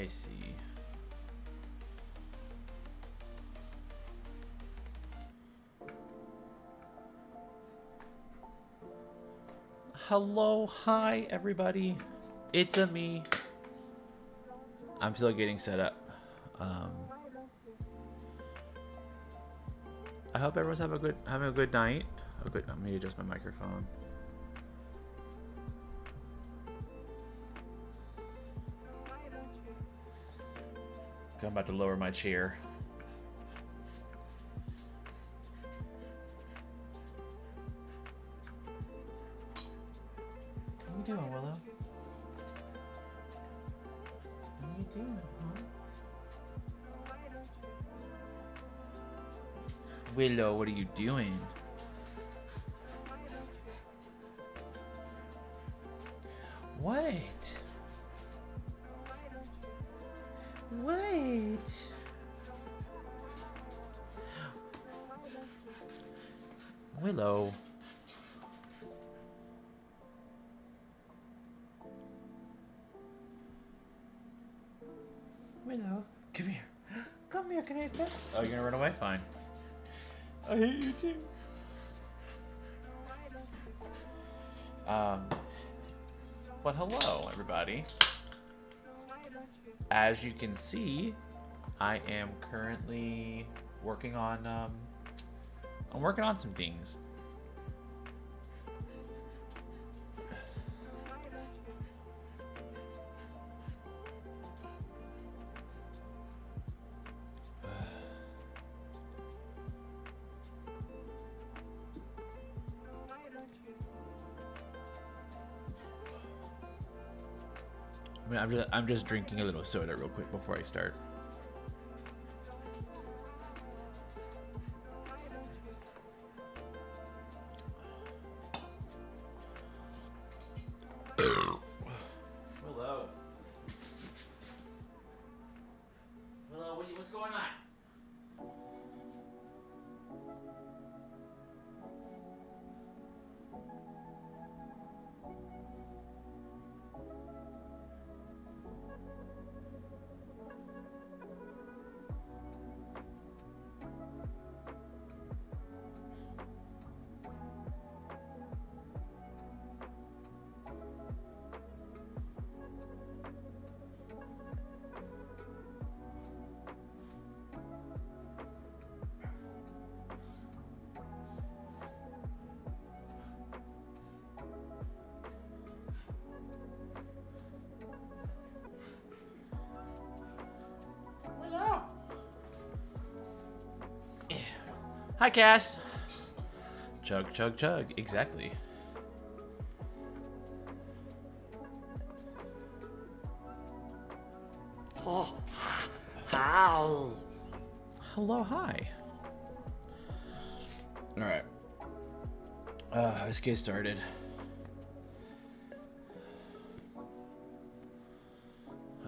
I see. Hello, hi everybody. It's a me. I'm still getting set up. I hope everyone's having a good night. Let me adjust my microphone. So I'm about to lower my chair. What are you doing, Willow? What are you doing, huh? Willow, what are you doing? What? What? Willow. Willow, come here. Come here, can I pet? Oh, you're gonna run away? Fine. I hate you too. But hello, everybody. As you can see, I am currently working on I'm working on some things. I mean, I'm just drinking a little soda real quick before I start. Hello. Hello, what's going on? Hi, Cass. Chug, chug, chug. Exactly. Oh, hi. Hello, hi. All right. Let's get started.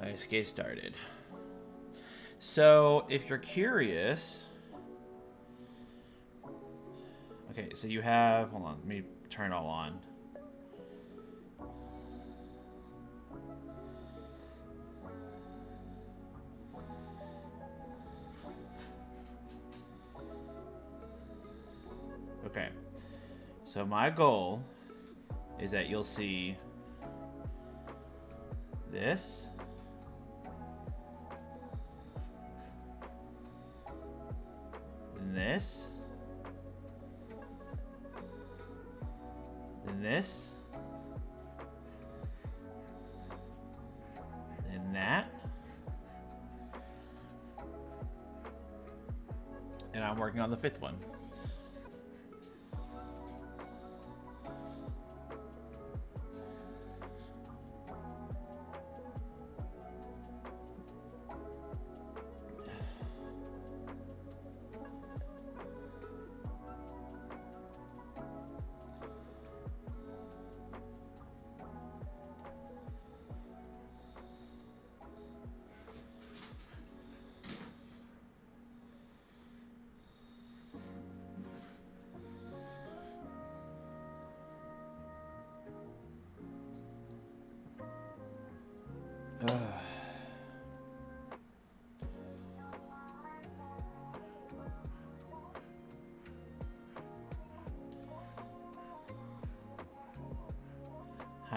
Let's get started. So, if you're curious... Okay, so you have... Hold on, let me turn it all on. Okay. So my goal is that you'll see this. And this. Then this. Then that. And I'm working on the fifth one.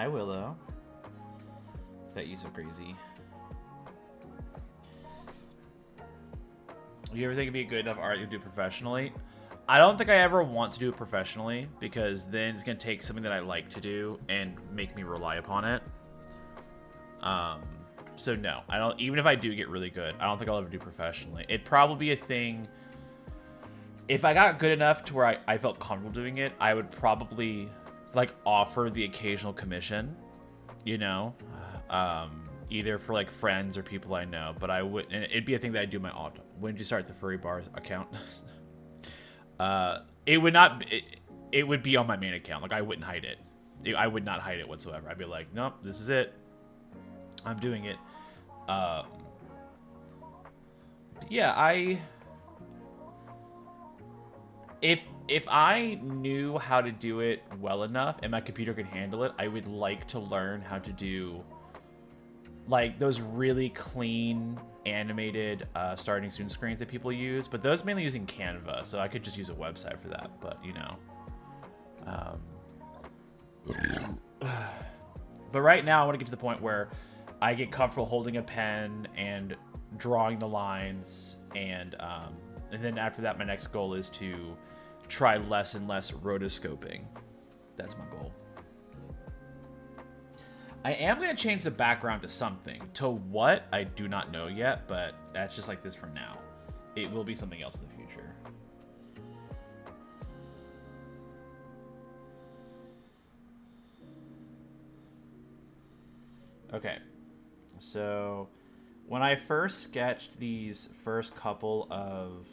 Hi, Willow. That you so crazy. You ever think it'd be a good enough art you do professionally? I don't think I ever want to do it professionally because then it's gonna take something that I like to do and make me rely upon it. So no, I don't. Even if I do get really good, I don't think I'll ever do professionally. It'd probably be a thing. If I got good enough to where I felt comfortable doing it, I would probably like offer the occasional commission, you know, either for like friends or people I know. But I would, and it'd be a thing that I'd do my own. When did you start the Furry Bars account? It would not. It would be on my main account. Like I wouldn't hide it. I would not hide it whatsoever. I'd be like, nope, this is it. I'm doing it. Yeah, if I knew how to do it well enough and my computer could handle it, I would like to learn how to do like those really clean animated starting student screens that people use, but those mainly using Canva, so I could just use a website for that. But you know, but right now I want to get to the point where I get comfortable holding a pen and drawing the lines, and then after that, my next goal is to try less and less rotoscoping. That's my goal. I am going to change the background to something. To what, I do not know yet, but that's just like this for now. It will be something else in the future. Okay. So, when I first sketched these first couple of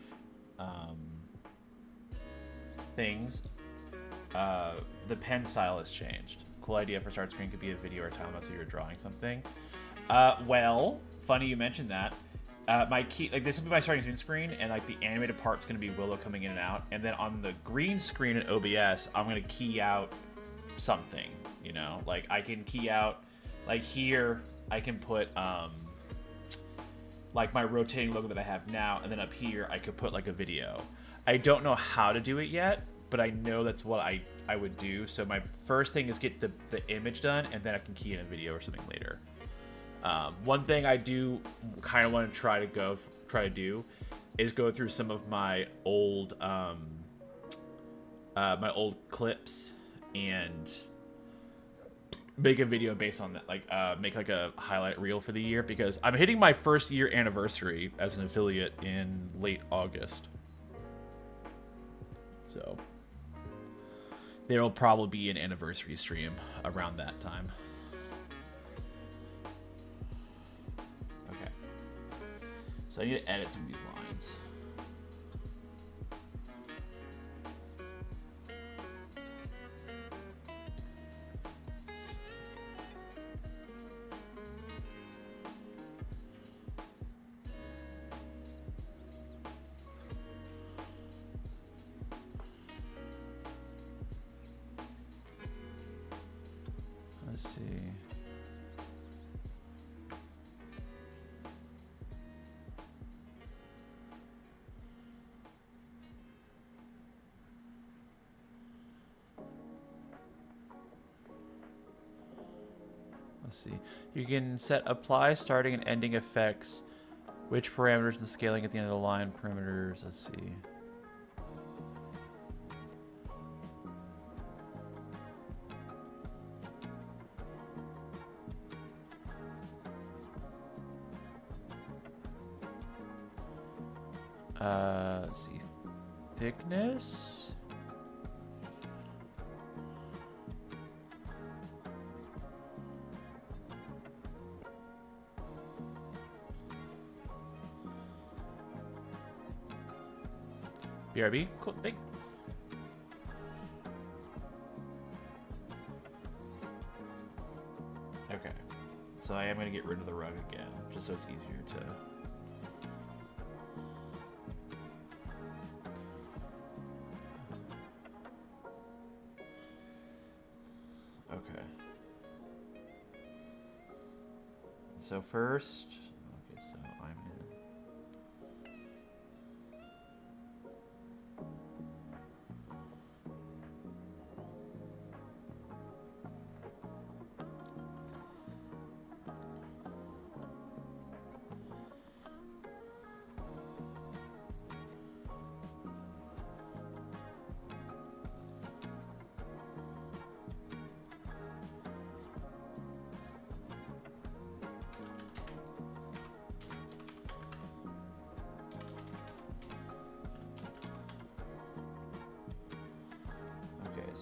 things, the pen style has changed. Cool idea for start screen could be a video or time lapse of you're drawing something. Well, funny you mentioned that. My key, like this will be my starting screen, and like the animated part's gonna be Willow coming in and out, and then on the green screen in OBS, I'm gonna key out something. You know, like I can key out, like here, I can put like my rotating logo that I have now, and then up here I could put like a video. I don't know how to do it yet, but I know that's what I would do. So my first thing is get the image done, and then I can key in a video or something later. One thing I do kind of want to try to do is go through some of my old clips and make a video based on that, like make like a highlight reel for the year, because I'm hitting my first year anniversary as an affiliate in late August. So there will probably be an anniversary stream around that time. Okay. So I need to edit some of these lines. Let's see. Let's see. You can set apply starting and ending effects, which parameters and scaling at the end of the line parameters. Let's see. Let's see. Thickness. BRB? Cool. Thank. Okay. So I am going to get rid of the rug again, just so it's easier to... Okay. So first... Okay, so I'm in...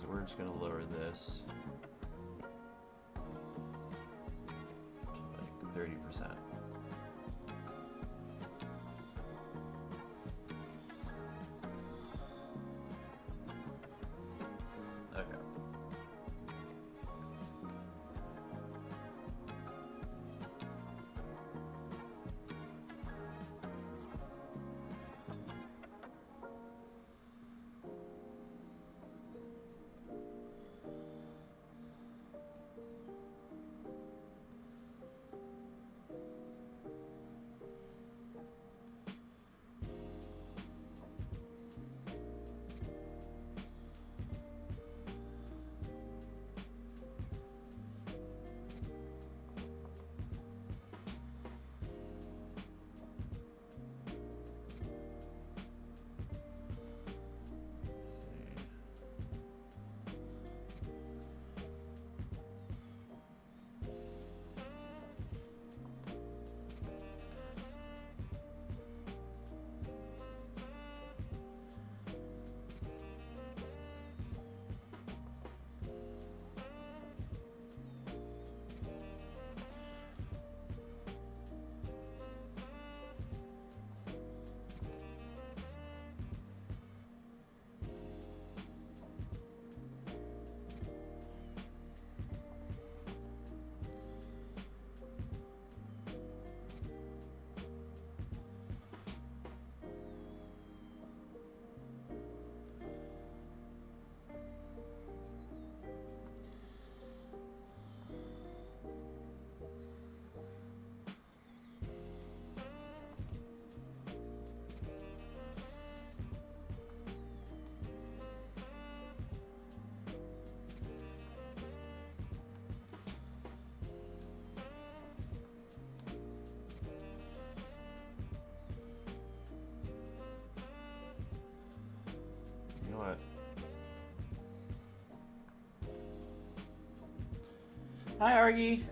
so we're just gonna lower this to like 30%. Okay. You know what? Hi, Argy.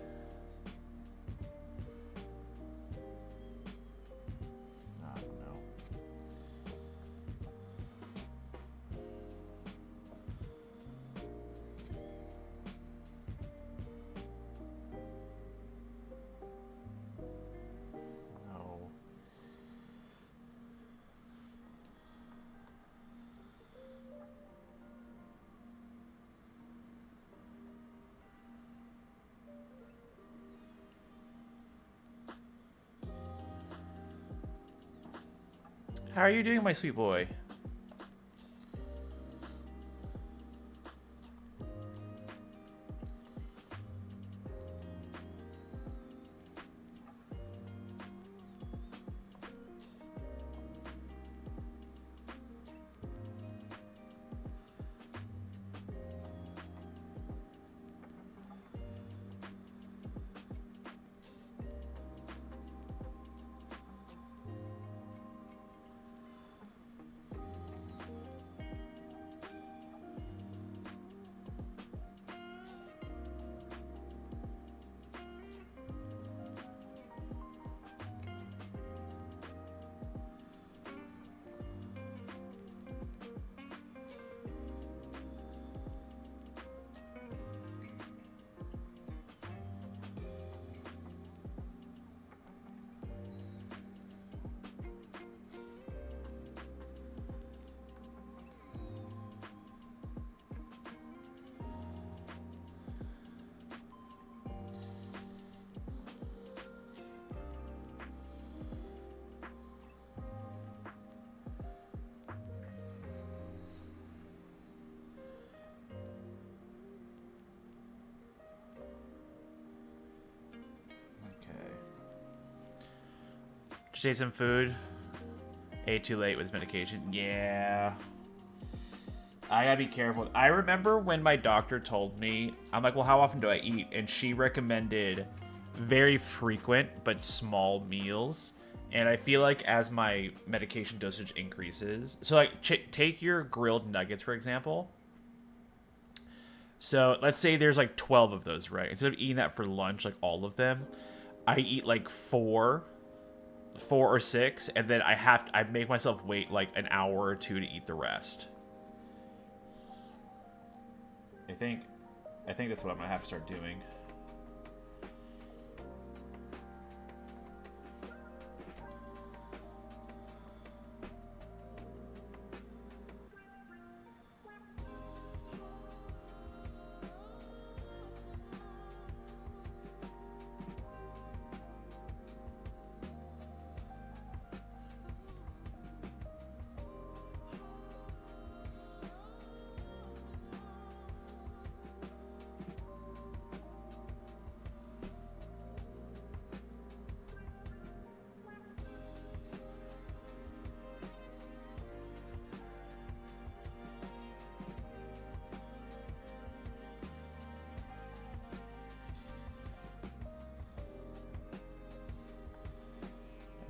Oh, no. No. How are you doing, my sweet boy? Just ate some food. Ate too late with his medication. Yeah. I gotta be careful. I remember when my doctor told me, I'm like, well, how often do I eat? And she recommended very frequent but small meals. And I feel like as my medication dosage increases, so like take your grilled nuggets, for example. So let's say there's like 12 of those, right? Instead of eating that for lunch, like all of them, I eat like four or six, and then I make myself wait like an hour or two to eat the rest. I think that's what I'm gonna have to start doing.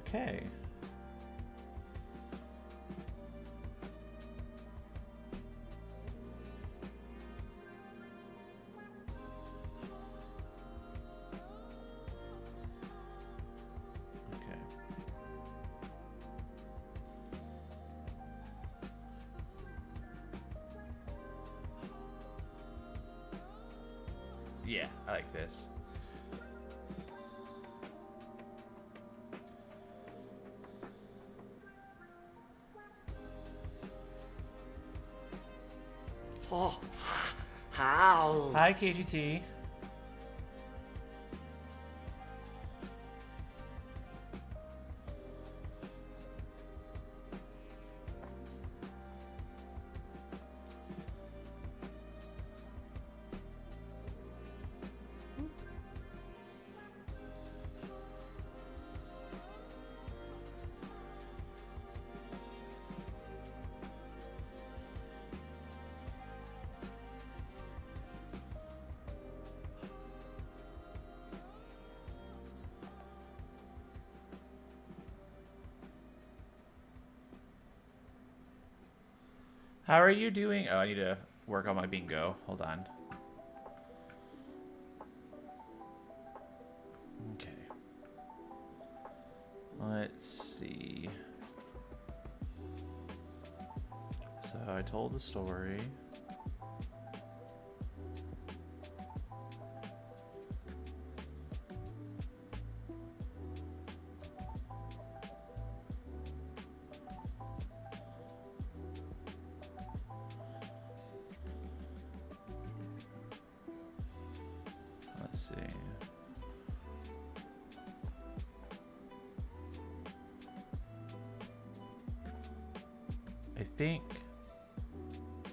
Okay. Okay. Yeah, I like this. Oh, howl. Hi, KGT. How are you doing? Oh, I need to work on my bingo. Hold on. Okay. Let's see. So I told the story. Let's see.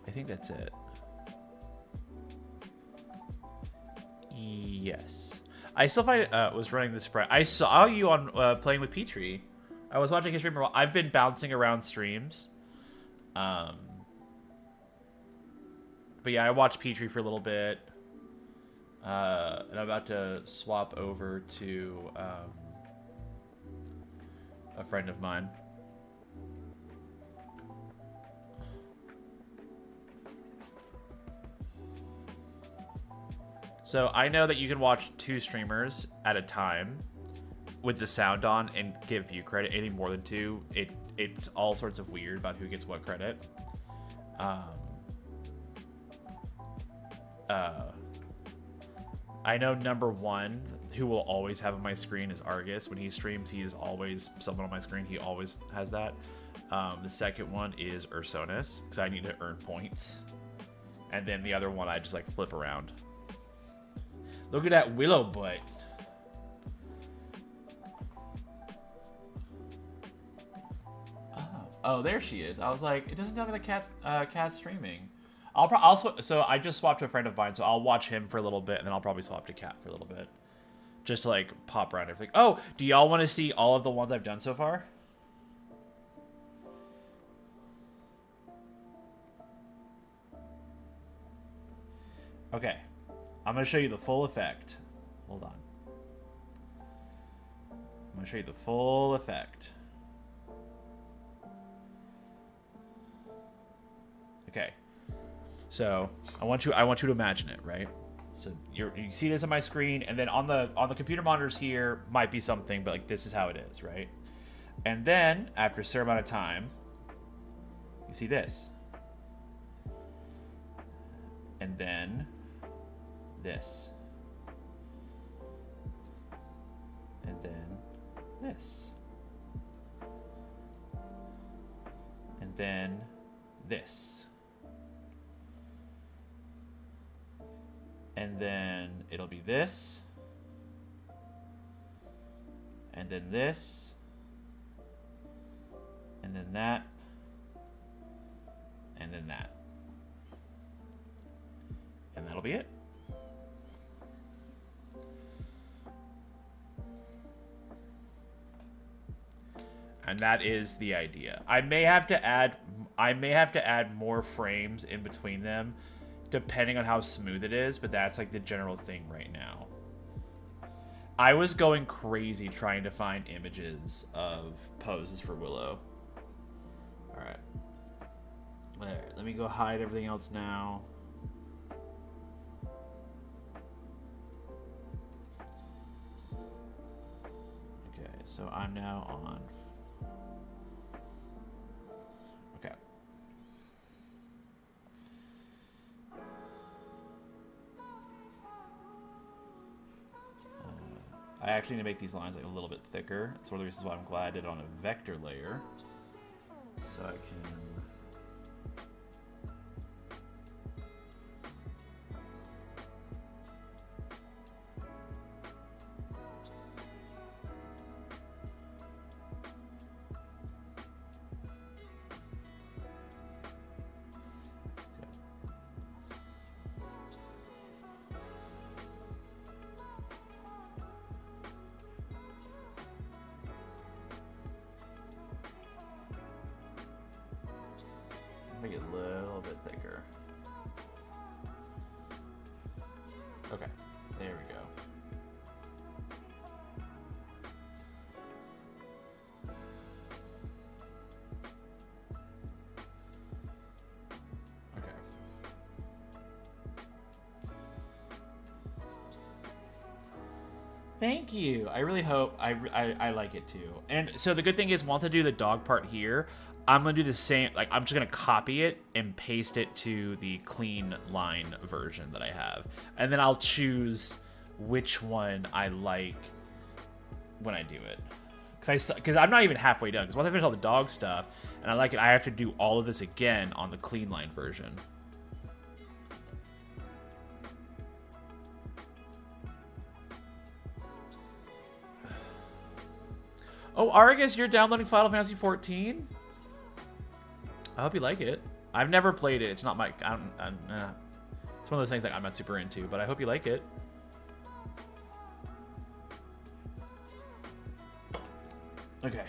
I think that's it. Yes. I still find it was running the spread. I saw you on playing with Petrie. I was watching his stream. I've been bouncing around streams. But yeah, I watched Petrie for a little bit. And I'm about to swap over to a friend of mine. So I know that you can watch 2 streamers at a time with the sound on and give view credit. Any more than 2, it's all sorts of weird about who gets what credit. I know number 1, who will always have on my screen, is Argus. When he streams, he is always someone on my screen. He always has that. The second one is Ursonis, because I need to earn points. And then the other one, I just like flip around. Look at that willow butt. Oh, there she is. I was like, it doesn't look like the cat's streaming. So I just swapped to a friend of mine, so I'll watch him for a little bit, and then I'll probably swap to Cat for a little bit, just to like pop around everything. Oh, do y'all want to see all of the ones I've done so far? Okay, I'm gonna show you the full effect. Hold on. I'm gonna show you the full effect. Okay. So I want you to imagine it, right? So you see this on my screen, and then on the computer monitors here might be something, but like this is how it is, right? And then after a certain amount of time, you see this. and then this. And then this. And then this. And then it'll be this. And then this. And then that. And then that. And that'll be it. And that is the idea. I may have to add more frames in between them depending on how smooth it is, but that's like the general thing right now. I was going crazy trying to find images of poses for Willow. All right. Let me go hide everything else now. Okay, so I'm now on. Okay. I actually need to make these lines like a little bit thicker. That's one of the reasons why I'm glad I did it on a vector layer. So I can... Make it a little bit thicker. Okay, there we go. Okay. Thank you. I really hope I like it too. And so the good thing is, once I do the dog part here, I'm gonna do the same. Like, I'm just gonna copy it and paste it to the clean line version that I have, and then I'll choose which one I like when I do it. Because I'm not even halfway done. Because once I finish all the dog stuff and I like it, I have to do all of this again on the clean line version. Oh, Argus, you're downloading Final Fantasy 14? I hope you like it. I've never played it. It's not my... it's one of those things that I'm not super into, but I hope you like it. Okay.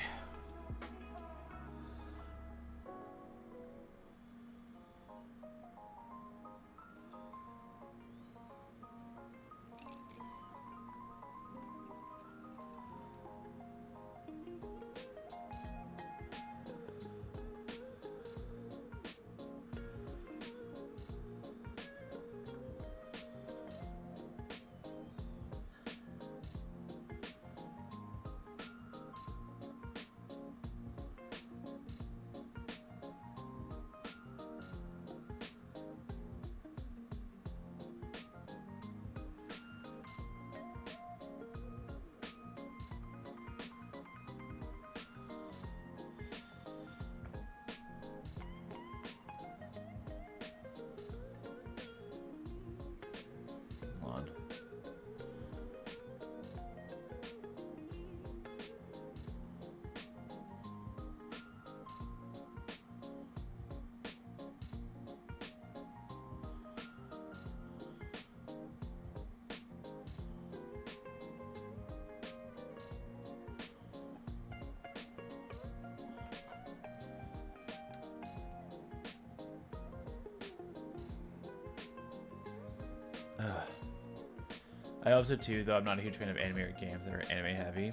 I also too, though I'm not a huge fan of animated games that are anime heavy.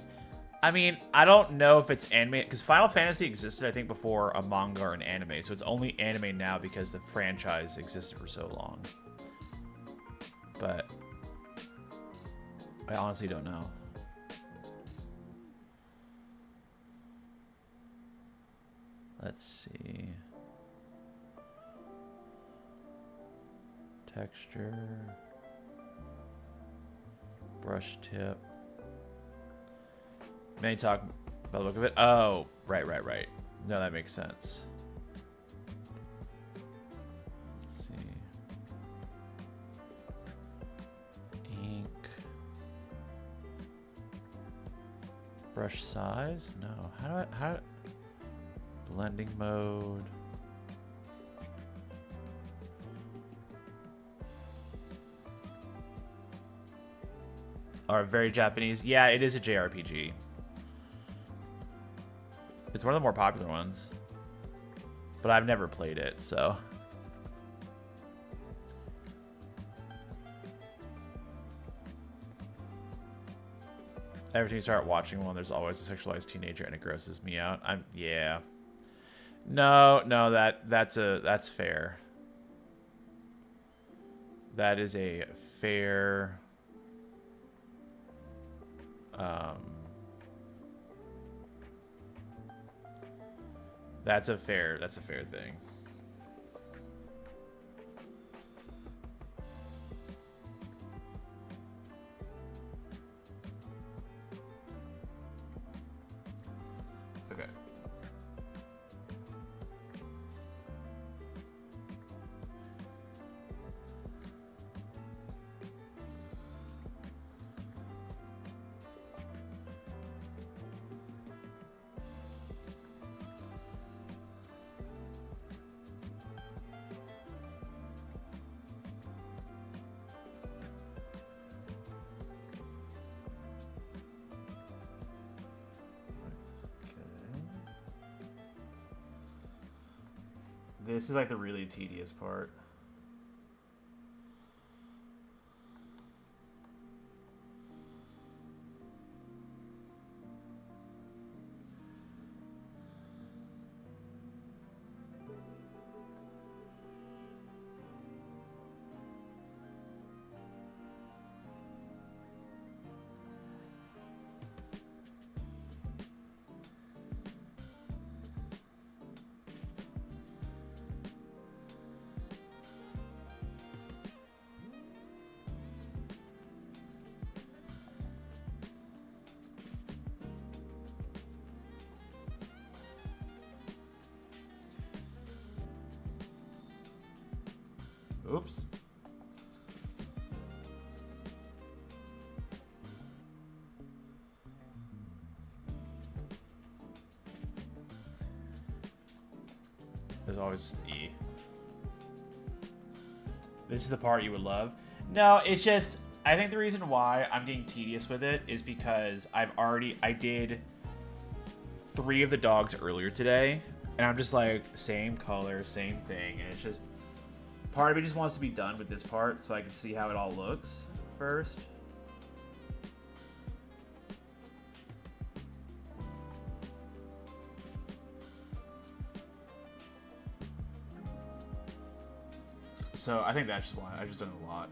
I mean, I don't know if it's anime, because Final Fantasy existed, I think, before a manga or an anime, so it's only anime now because the franchise existed for so long. But I honestly don't know. Let's see. Texture. Brush tip. May talk about the look of it. Oh, right. No, that makes sense. Let's see. Ink. Brush size? No. How blending mode. Are very Japanese. Yeah, it is a JRPG. It's one of the more popular ones. But I've never played it, so. Every time you start watching one, there's always a sexualized teenager and it grosses me out. Yeah. No, that's fair. That is a fair that's a fair thing. Okay. This is like the really tedious part. Oops. There's always E. This is the part you would love. No, it's just, I think the reason why I'm getting tedious with it is because I did 3 of the dogs earlier today, and I'm just like, same color, same thing, and it's just, part of me just wants to be done with this part so I can see how it all looks first. So I think that's just why I've just done a lot.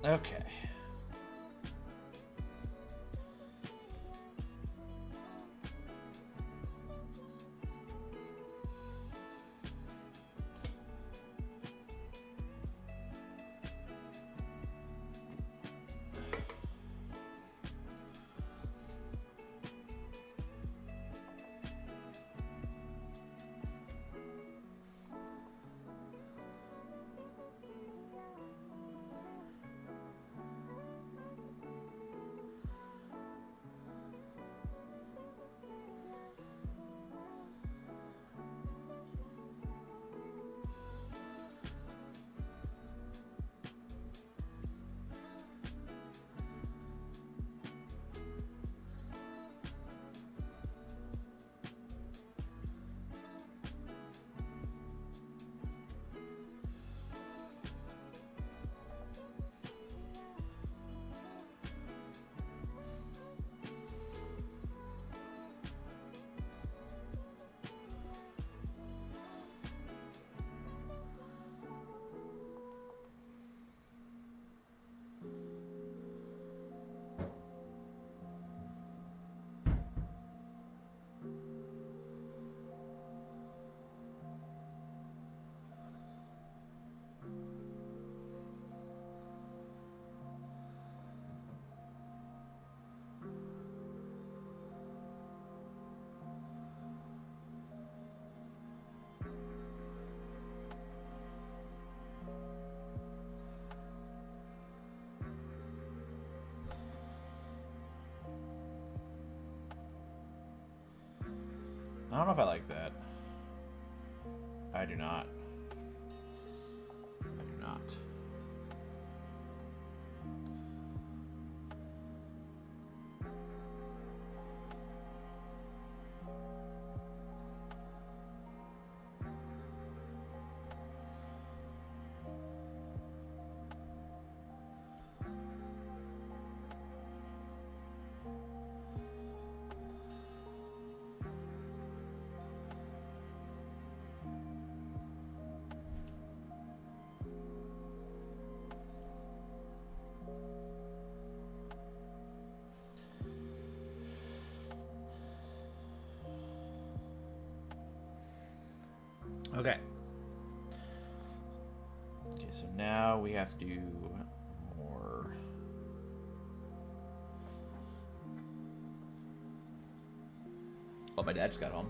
Okay. I don't know if I like that. I do not. I do not. Okay. Okay, so now we have to do more. Oh, my dad just got home.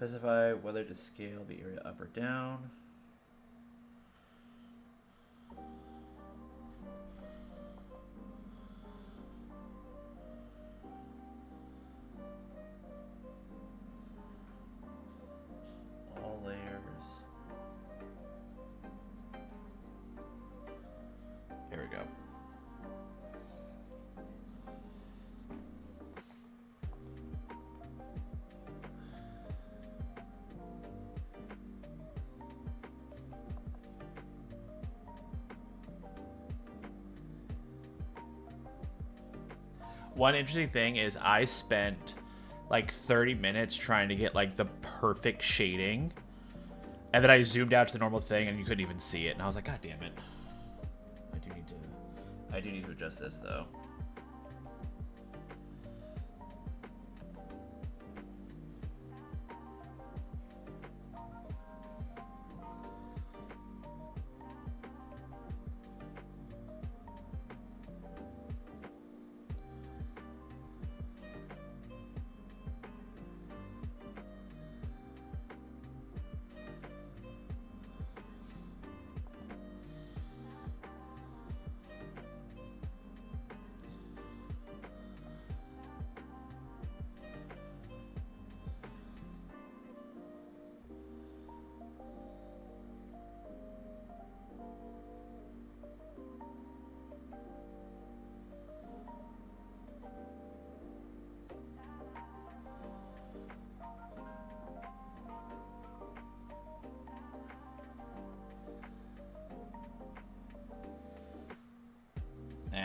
Specify whether to scale the area up or down. All layers. Here we go. One interesting thing is I spent like 30 minutes trying to get like the perfect shading, and then I zoomed out to the normal thing and you couldn't even see it, and I was like, God damn it. I do need to adjust this though.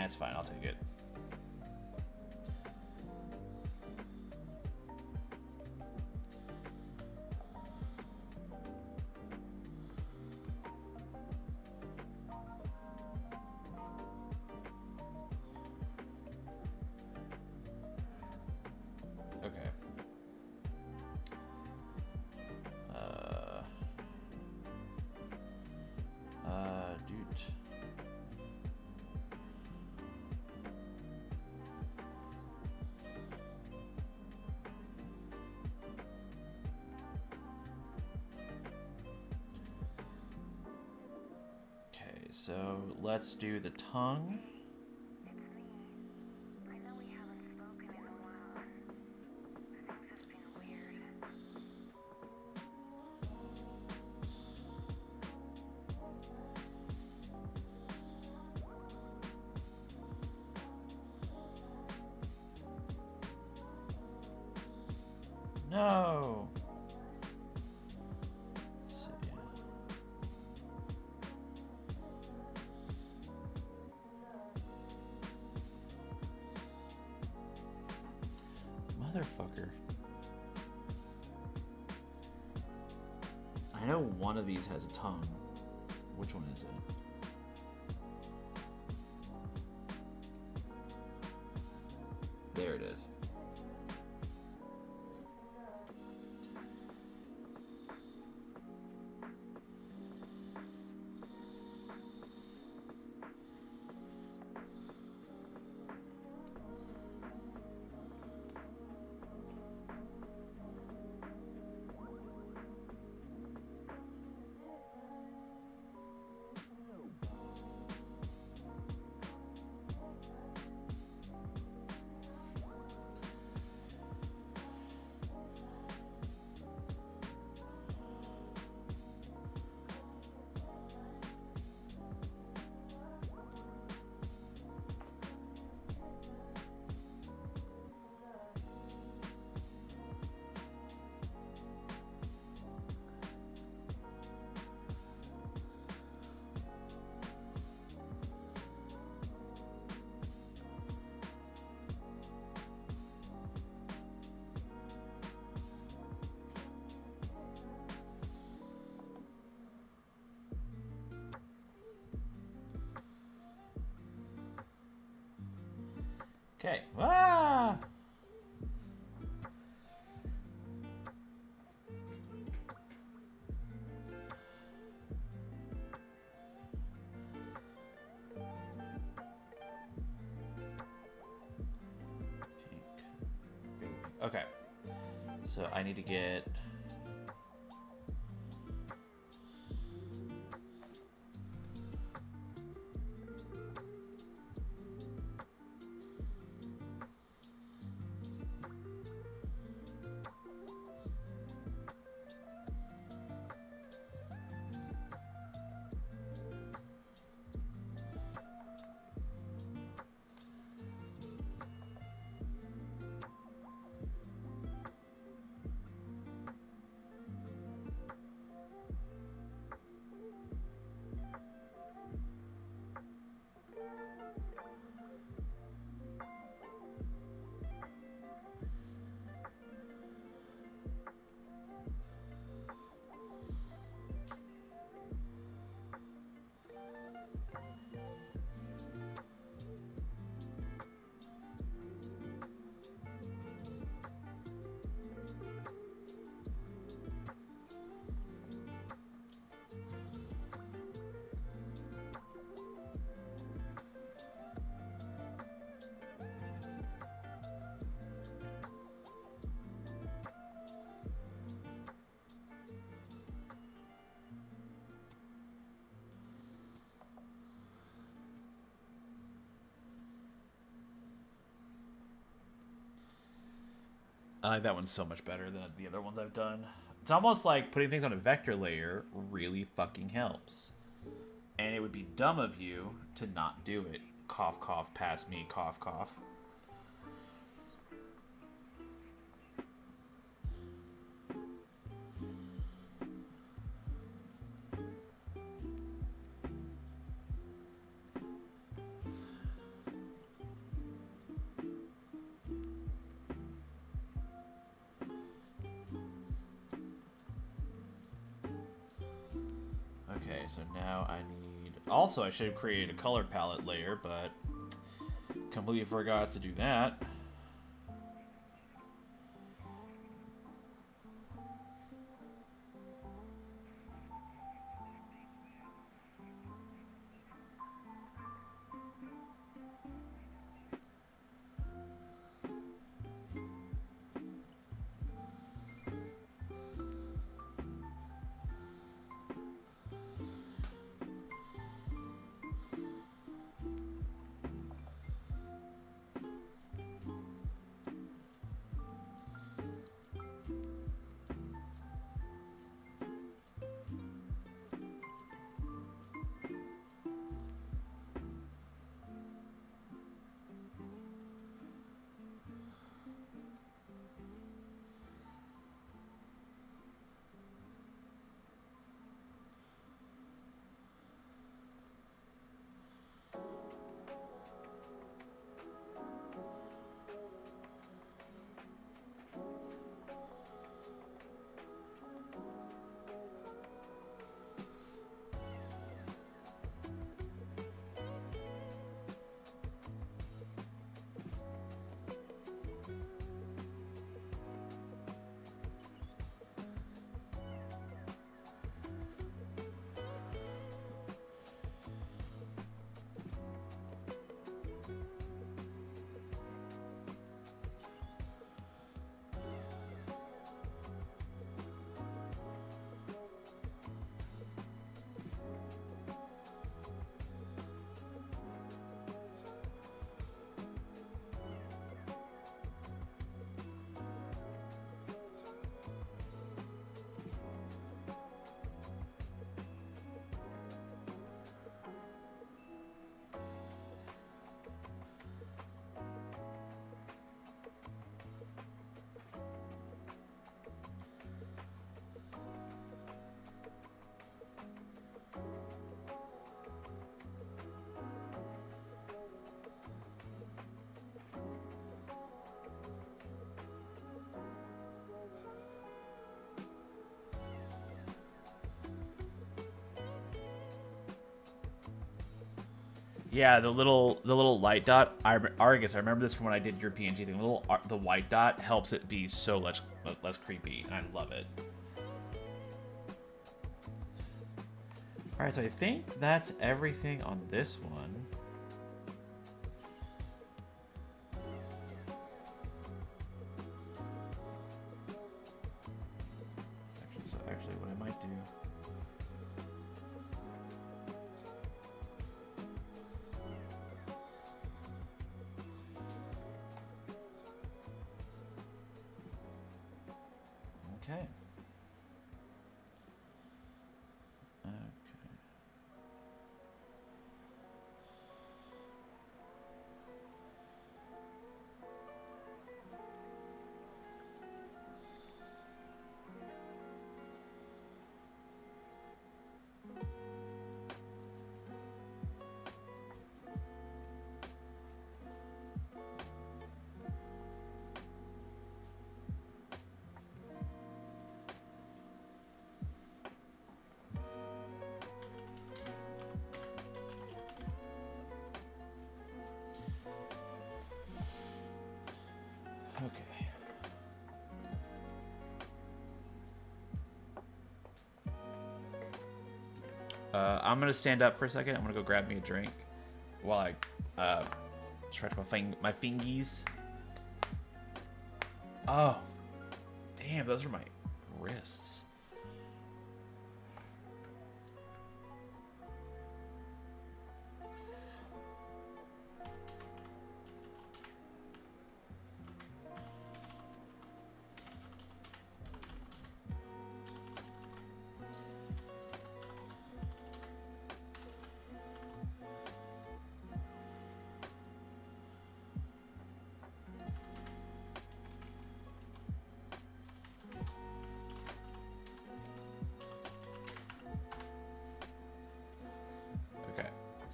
it's fine. I'll take it. Okay. Dude. Okay, so let's do the tongue. No. Let's see. Motherfucker. I know one of these has a tongue. Which one is it? There it is. Okay. Ah! Okay. So I need to get... I like that one so much better than the other ones I've done. It's almost like putting things on a vector layer really fucking helps. And it would be dumb of you to not do it. Cough, cough, pass me, cough, cough. Okay, so now I need... Also, I should have created a color palette layer, but completely forgot to do that. Yeah, the little light dot. Argus, I remember this from when I did your PNG thing. The white dot helps it be so much less creepy, and I love it. All right, so I think that's everything on this one. Actually, what I might do. Okay. Okay. I'm gonna stand up for a second. I'm gonna go grab me a drink while I stretch my fingies. Oh, damn! Those are my wrists.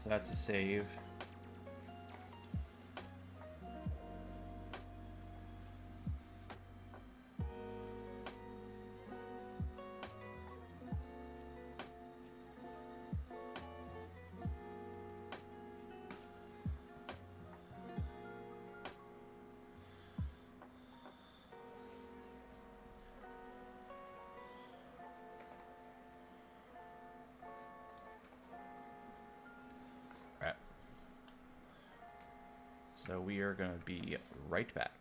So that's a save. So we are going to be right back.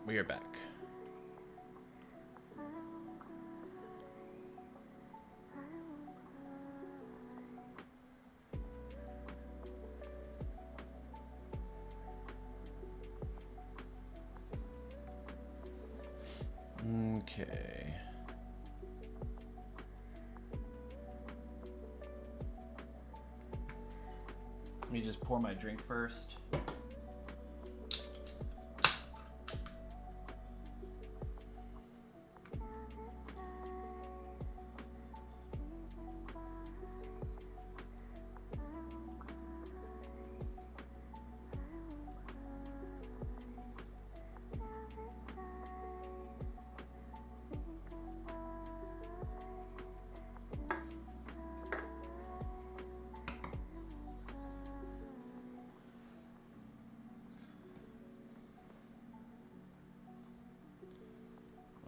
We are back. Okay. Let me just pour my drink first.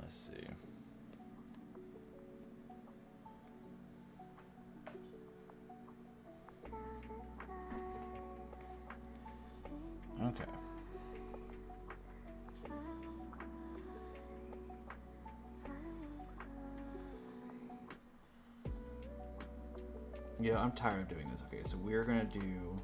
Let's see. Okay. Yeah, I'm tired of doing this. Okay, so we're gonna do...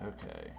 Okay.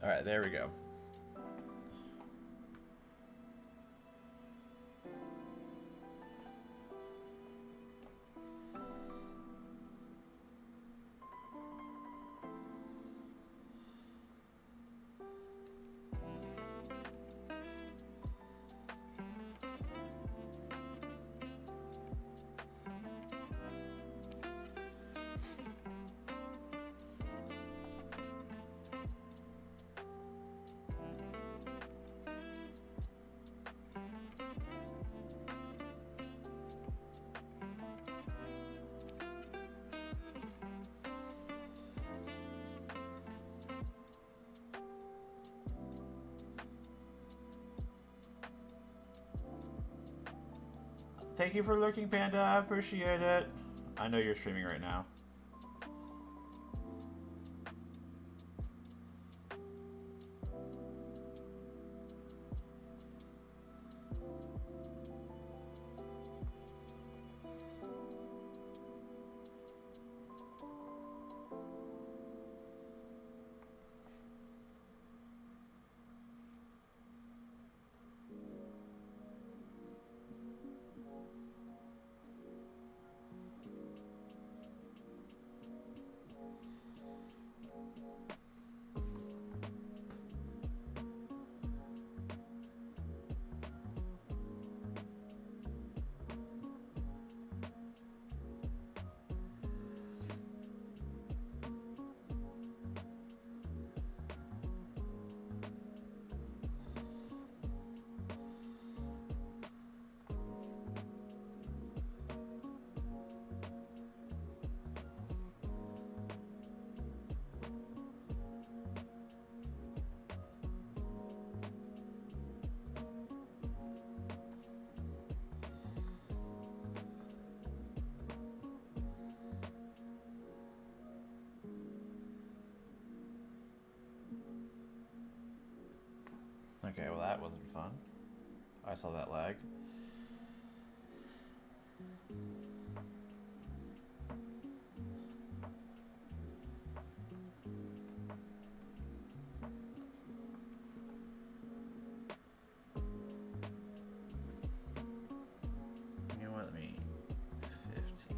All right, there we go. Thank you for lurking, Panda. I appreciate it. I know you're streaming right now. Okay, well that wasn't fun. I saw that lag. You know what? Let me 15.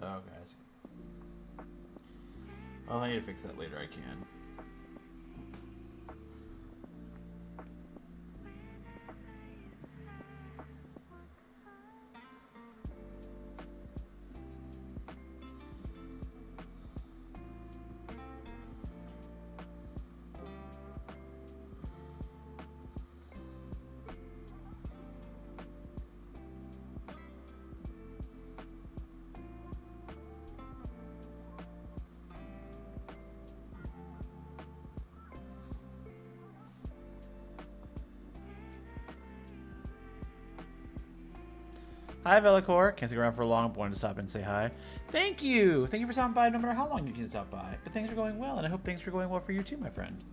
Oh, guys. Well, I need to fix that later. I can. Hi, Velicor. Can't stick around for long, but wanted to stop and say hi. Thank you. Thank you for stopping by, no matter how long you can stop by. But things are going well, and I hope things are going well for you too, my friend.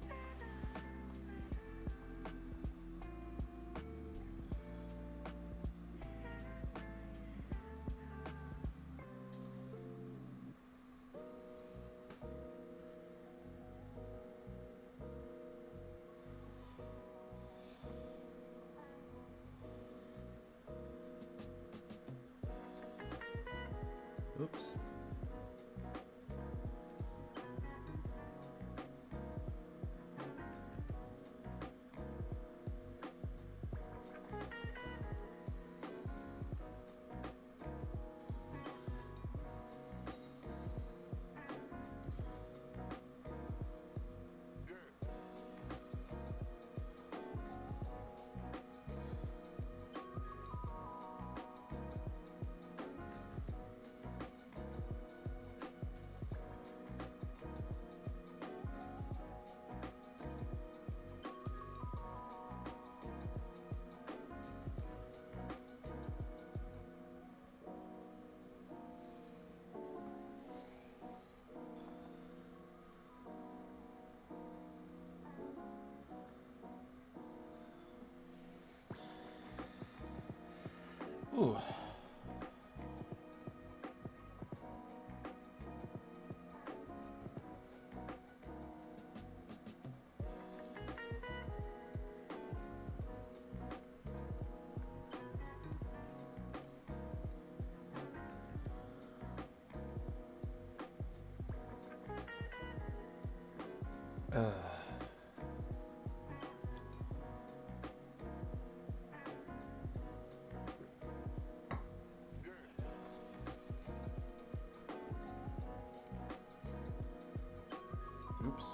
Oops. Ooh. Oops.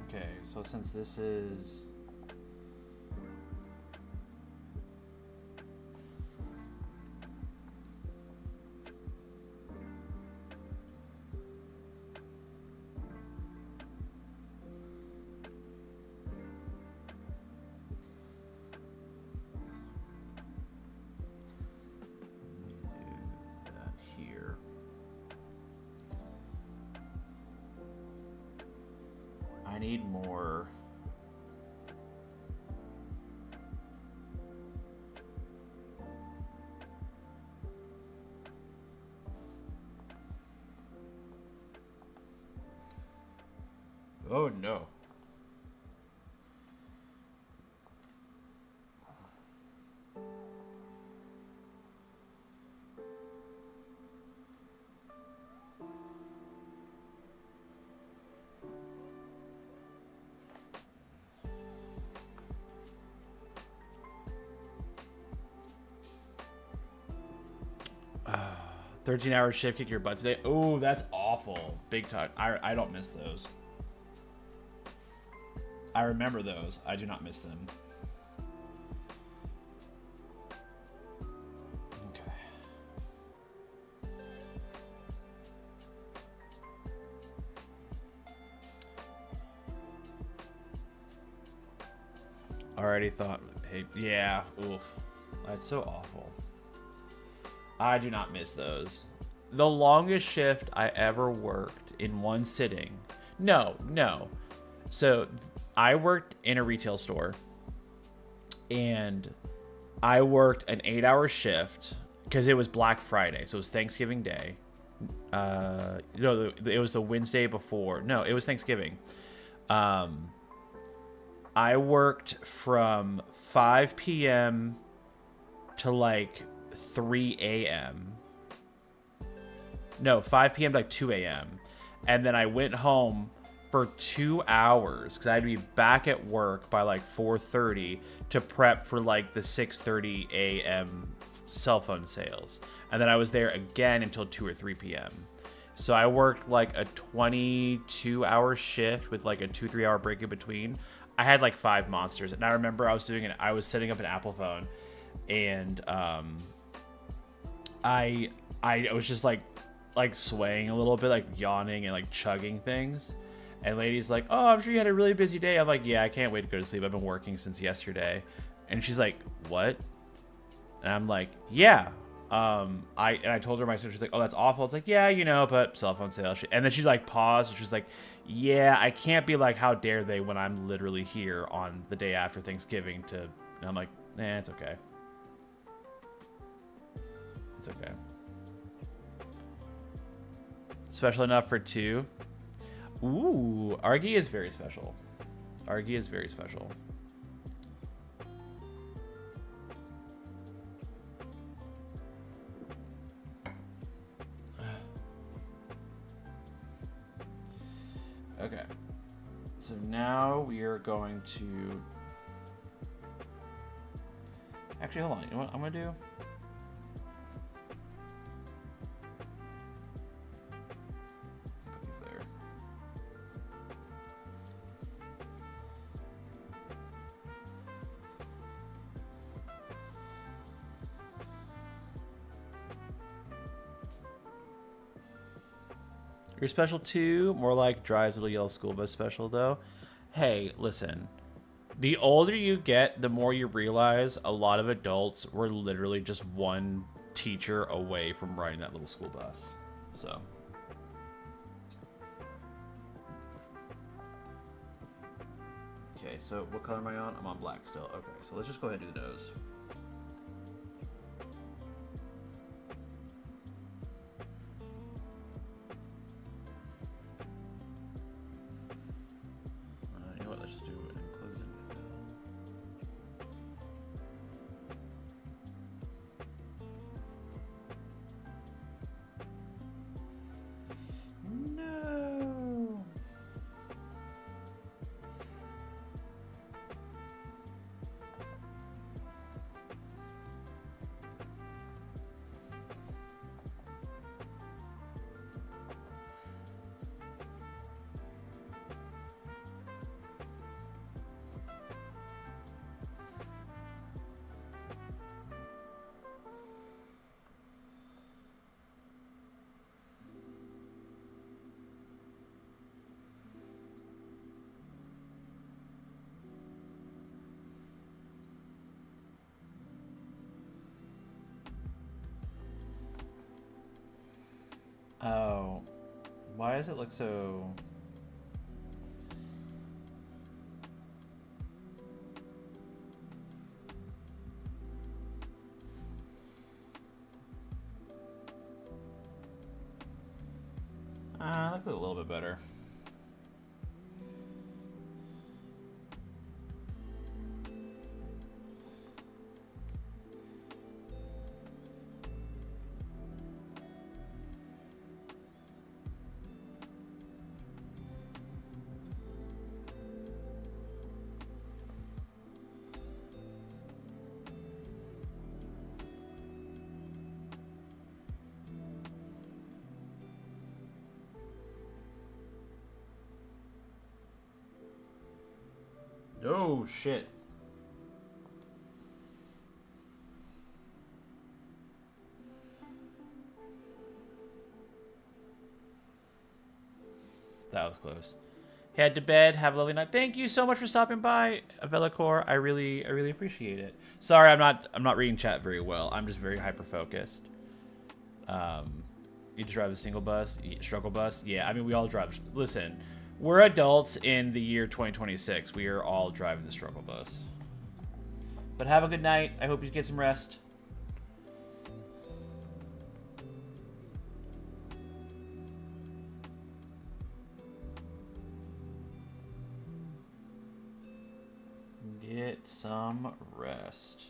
Okay, so since this is... that here. I need more... Oh no. 13-hour shift kick your butt today. Oh, that's awful. Big time. I don't miss those. I remember those. I do not miss them. Okay. Already thought, hey, yeah, oof. That's so awful. I do not miss those. The longest shift I ever worked in one sitting. No. So I worked in a retail store and I worked an 8-hour shift because it was Black Friday. So it was Thanksgiving Day. No, it was the Wednesday before. No, it was Thanksgiving. I worked from 5 p.m. to like 3 a.m. No, 5 p.m. to like 2 a.m. And then I went home for 2 hours because I had to be back at work by like 4:30 to prep for like the 6:30 a.m. cell phone sales. And then I was there again until 2 or 3 p.m. So I worked like a 22-hour shift with like a 2-3 hour break in between. I had like 5 monsters. And I remember I was setting up an Apple phone and I was just like swaying a little bit, like yawning and like chugging things. And lady's like, "Oh, I'm sure you had a really busy day." I'm like, "Yeah, I can't wait to go to sleep. I've been working since yesterday." And she's like, "What?" And I'm like, "Yeah." I told her my story. She's like, "Oh, that's awful." It's like, "Yeah, but cell phone sales." And then she like paused. And she's like, "Yeah, I can't be like, how dare they when I'm literally here on the day after Thanksgiving to." And I'm like, it's okay. It's okay. Special enough for 2. Ooh, Argy is very special. Argy is very special. Okay. So now we are going to... Actually, hold on. You know what I'm going to do? You're special too, more like Drive's little yellow school bus special though. Hey, listen. The older you get, the more you realize a lot of adults were literally just one teacher away from riding that little school bus. So. Okay, so what color am I on? I'm on black still. Okay, so let's just go ahead and do the nose. Oh, why does it look so... looks a little bit better. Oh, shit. That was close. Head to bed. Have a lovely night. Thank you so much for stopping by, Velicor. I really appreciate it. Sorry, I'm not reading chat very well. I'm just very hyper focused. You drive a single bus, struggle bus. Yeah, I mean we all drive. Listen, we're adults in the year 2026. We are all driving the struggle bus. But have a good night. I hope you get some rest. Get some rest.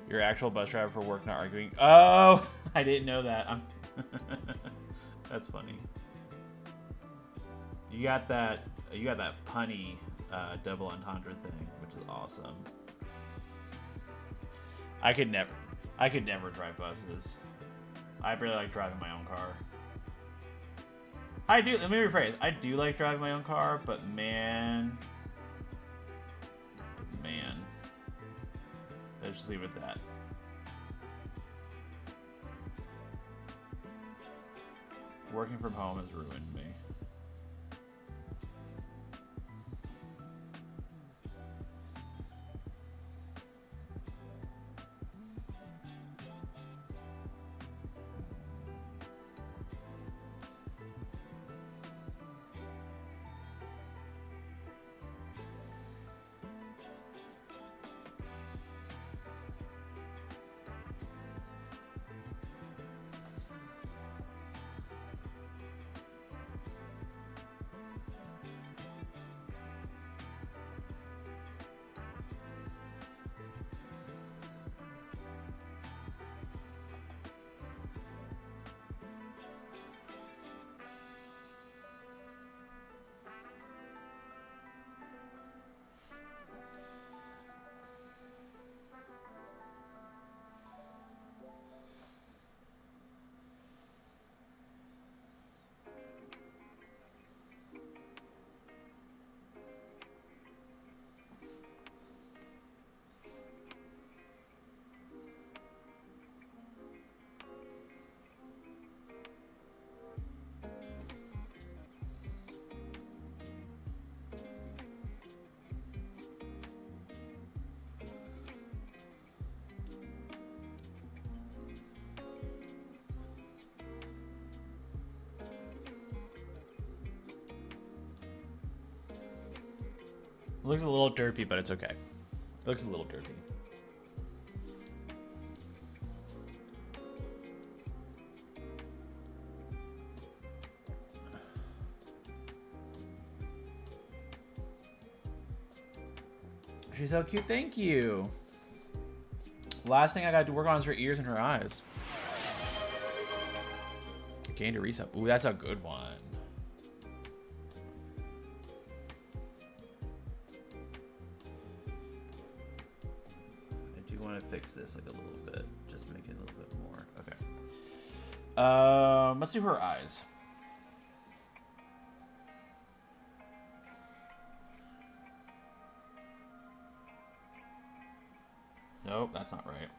Your actual bus driver for work, not arguing. Oh, I didn't know that. That's funny. You got that punny double entendre thing, which is awesome. I could never drive buses. I really like driving my own car. I do. Let me rephrase. I do like driving my own car, but man. Let's just leave it at that. Working from home has ruined me. It looks a little derpy, but it's okay. It looks a little derpy. She's so cute. Thank you. Last thing I got to work on is her ears and her eyes. Gained a reset. Ooh, that's a good one. Fix this like a little bit, just make it a little bit more. Okay. Let's do her eyes. Nope, that's not right.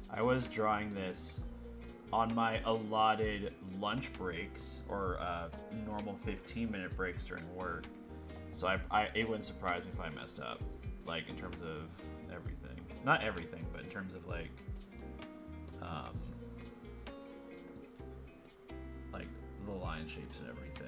I was drawing this on my allotted lunch breaks or normal 15-minute breaks during work. So it wouldn't surprise me if I messed up, like in terms of everything. Not everything, but in terms of like the line shapes and everything.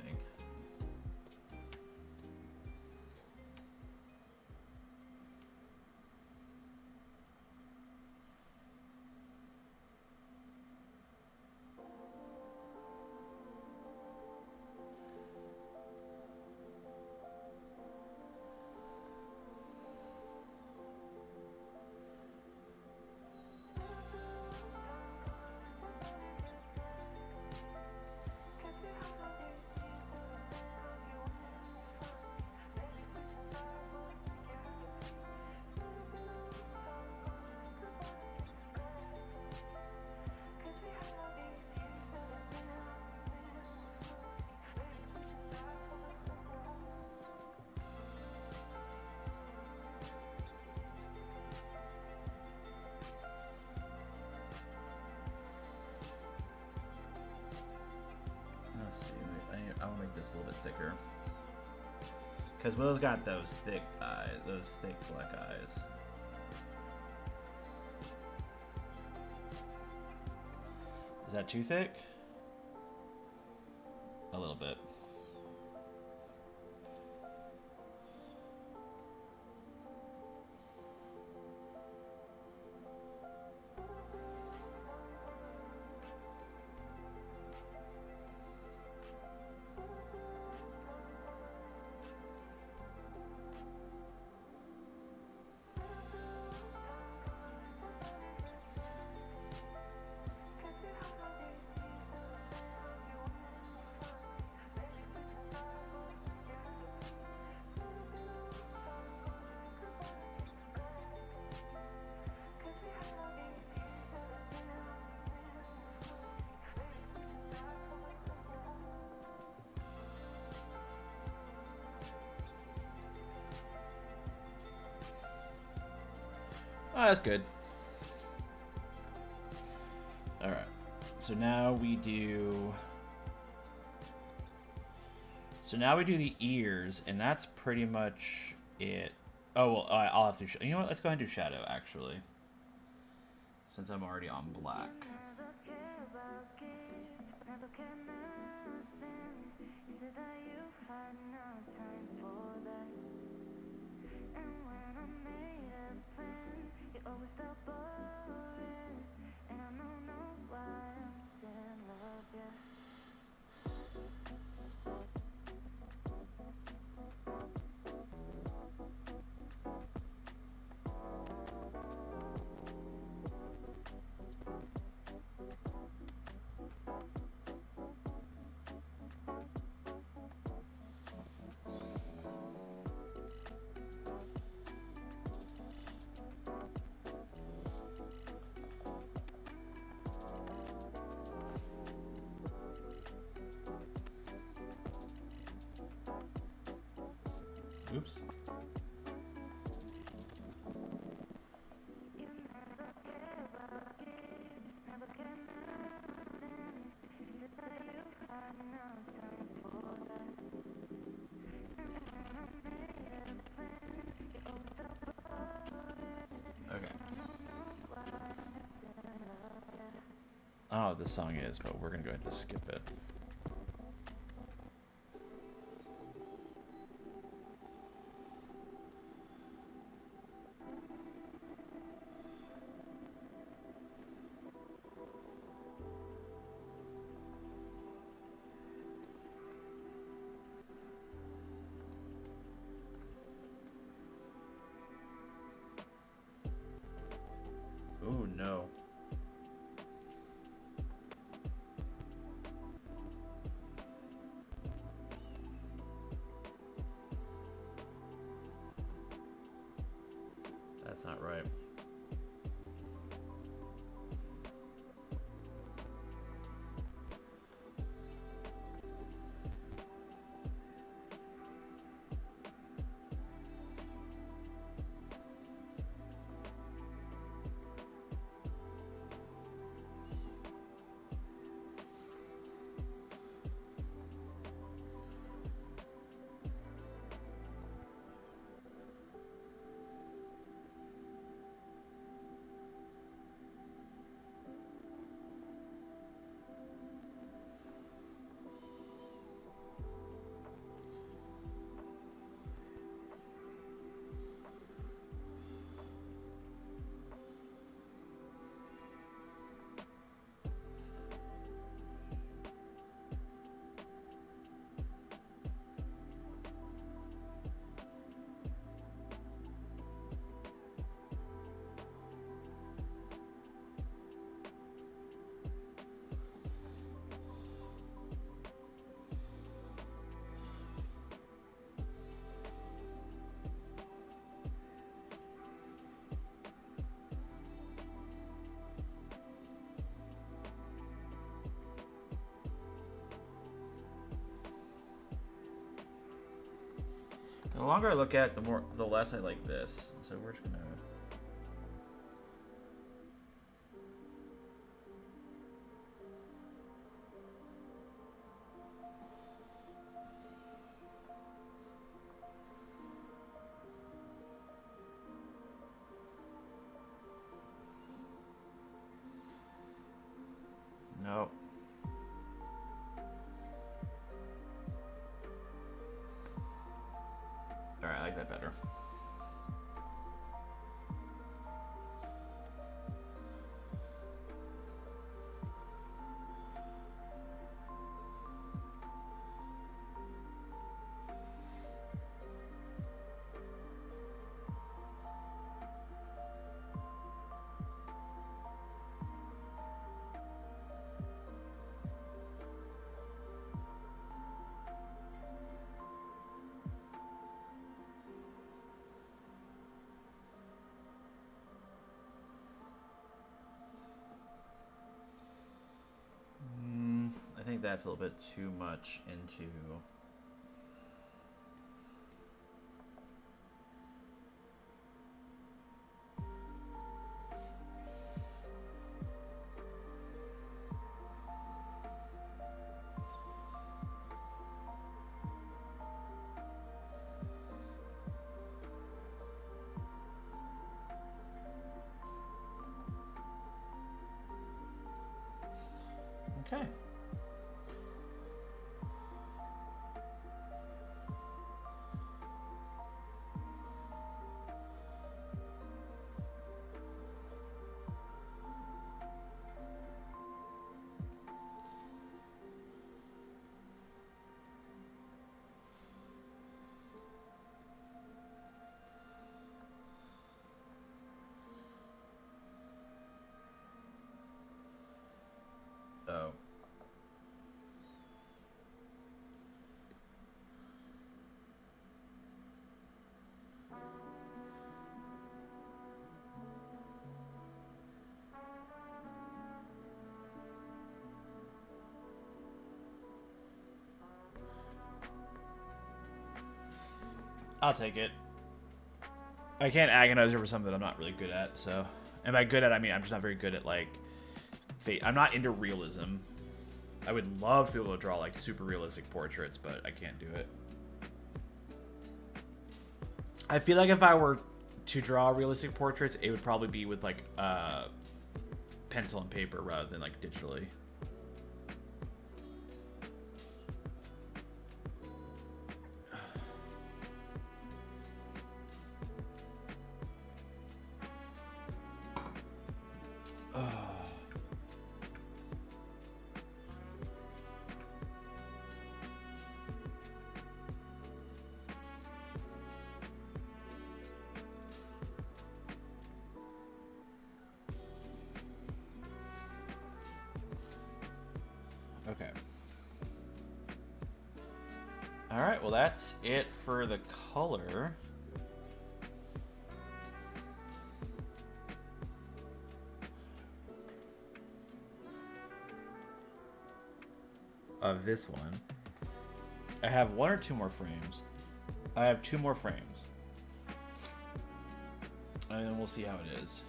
I want to make this a little bit thicker. Because Will's got those thick eyes, those thick black eyes. Is that too thick? A little bit. Oh, that's good. All right. So now we do... So now we do the ears, and that's pretty much it. Oh, well, I'll have to... You know what? Let's go ahead and do shadow, actually. Since I'm already on black. Oops. Okay. I don't know what this song is, but we're gonna go ahead and just skip it. Oh no. That's not right. The longer I look at it, the less I like this. So we're just gonna. Nope. All right, I like that better. I think that's a little bit too much into. Okay. So. I'll take it. I can't agonize over something that I'm not really good at, so. And by good at, I mean I'm just not very good at, like, fate. I'm not into realism. I would love to be able to draw, like, super realistic portraits, but I can't do it. I feel like if I were to draw realistic portraits, it would probably be with, like, pencil and paper rather than, like, digitally. Okay. All right, well, that's it for the color. Of this one. I have one or two more frames. I have two more frames. And then we'll see how it is.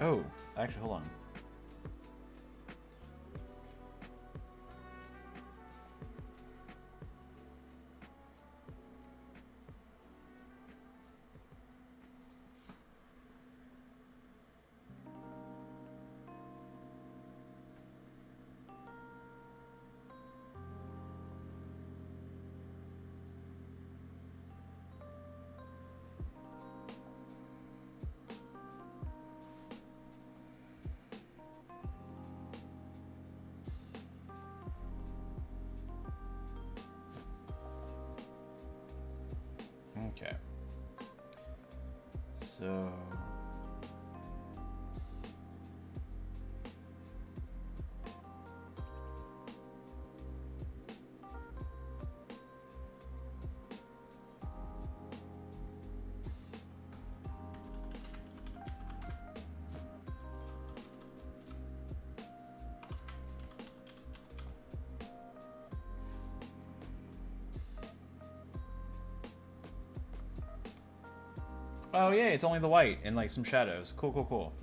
Oh, actually, hold on. Okay. So Oh yeah, it's only the white and like some shadows. Cool, cool, cool.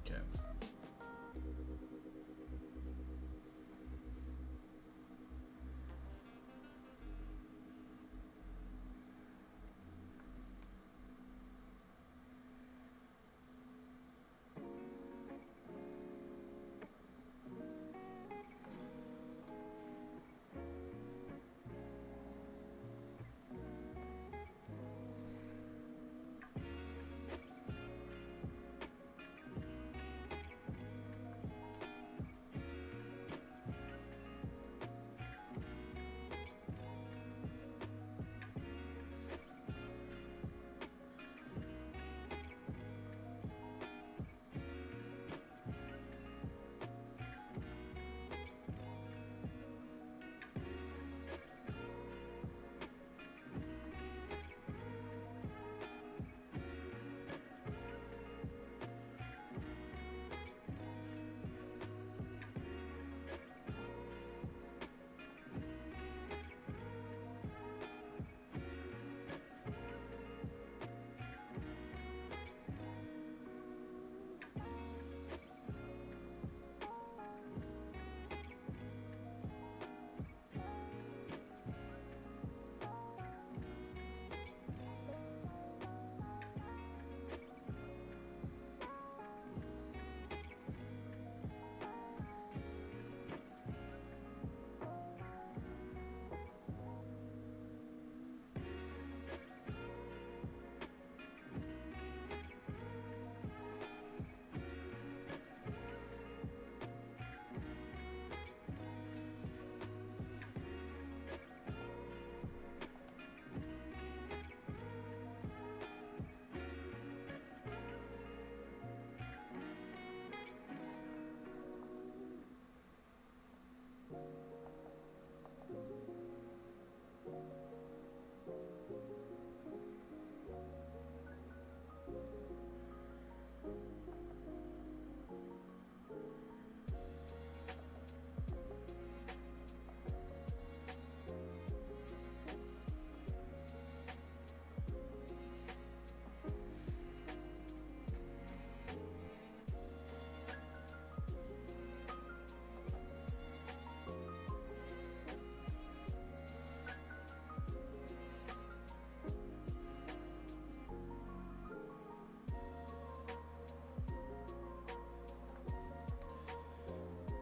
Okay.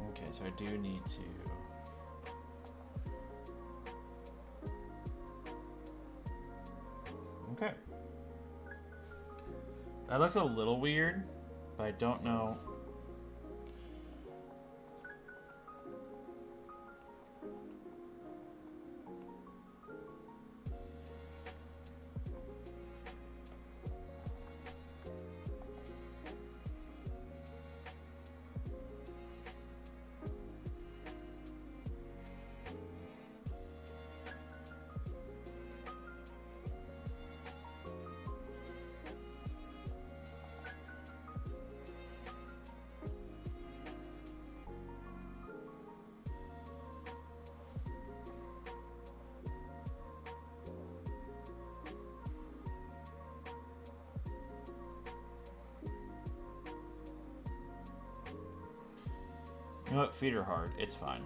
Okay, so I do need to... Okay. That looks a little weird, but I don't know. You know what? Feet are hard. It's fine.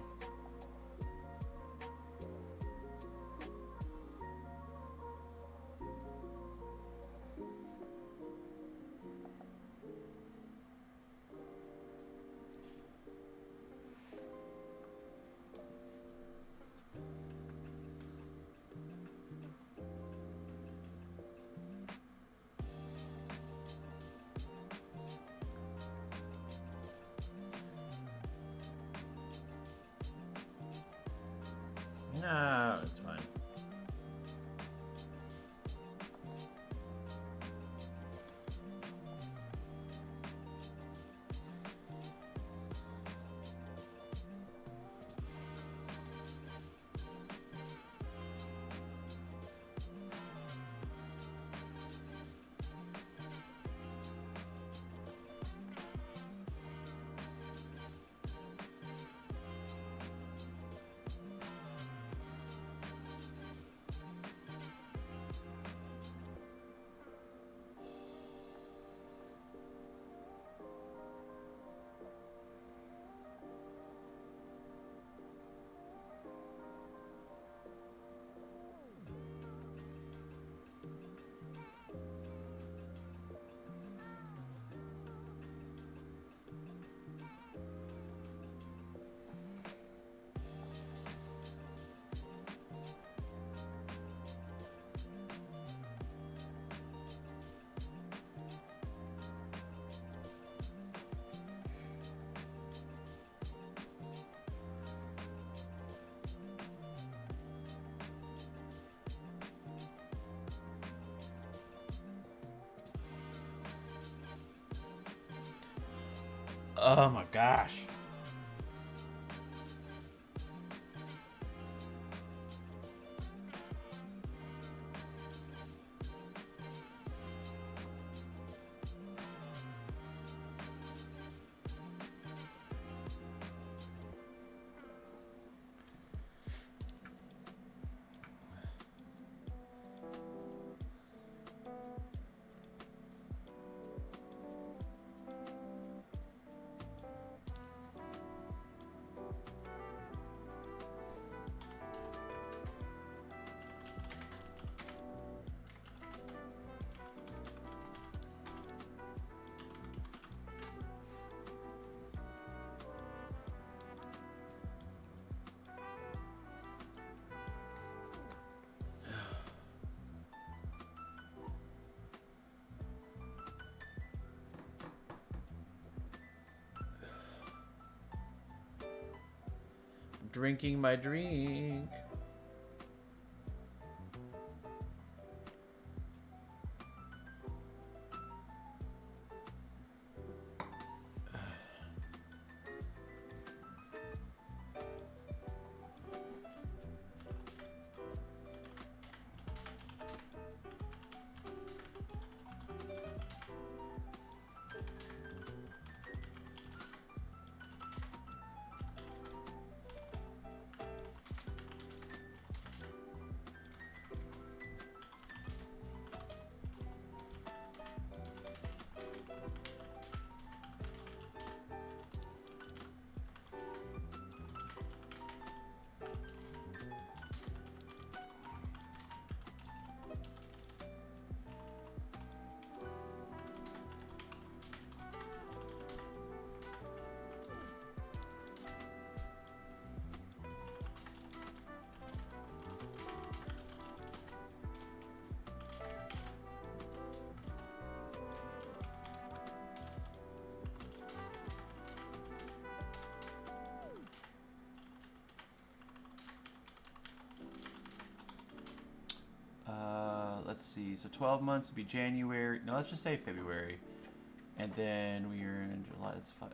No, it's fine. Oh my gosh. Drinking my drink. Let's see. So 12 months would be January. No, let's just say February. And then we are in July. It's like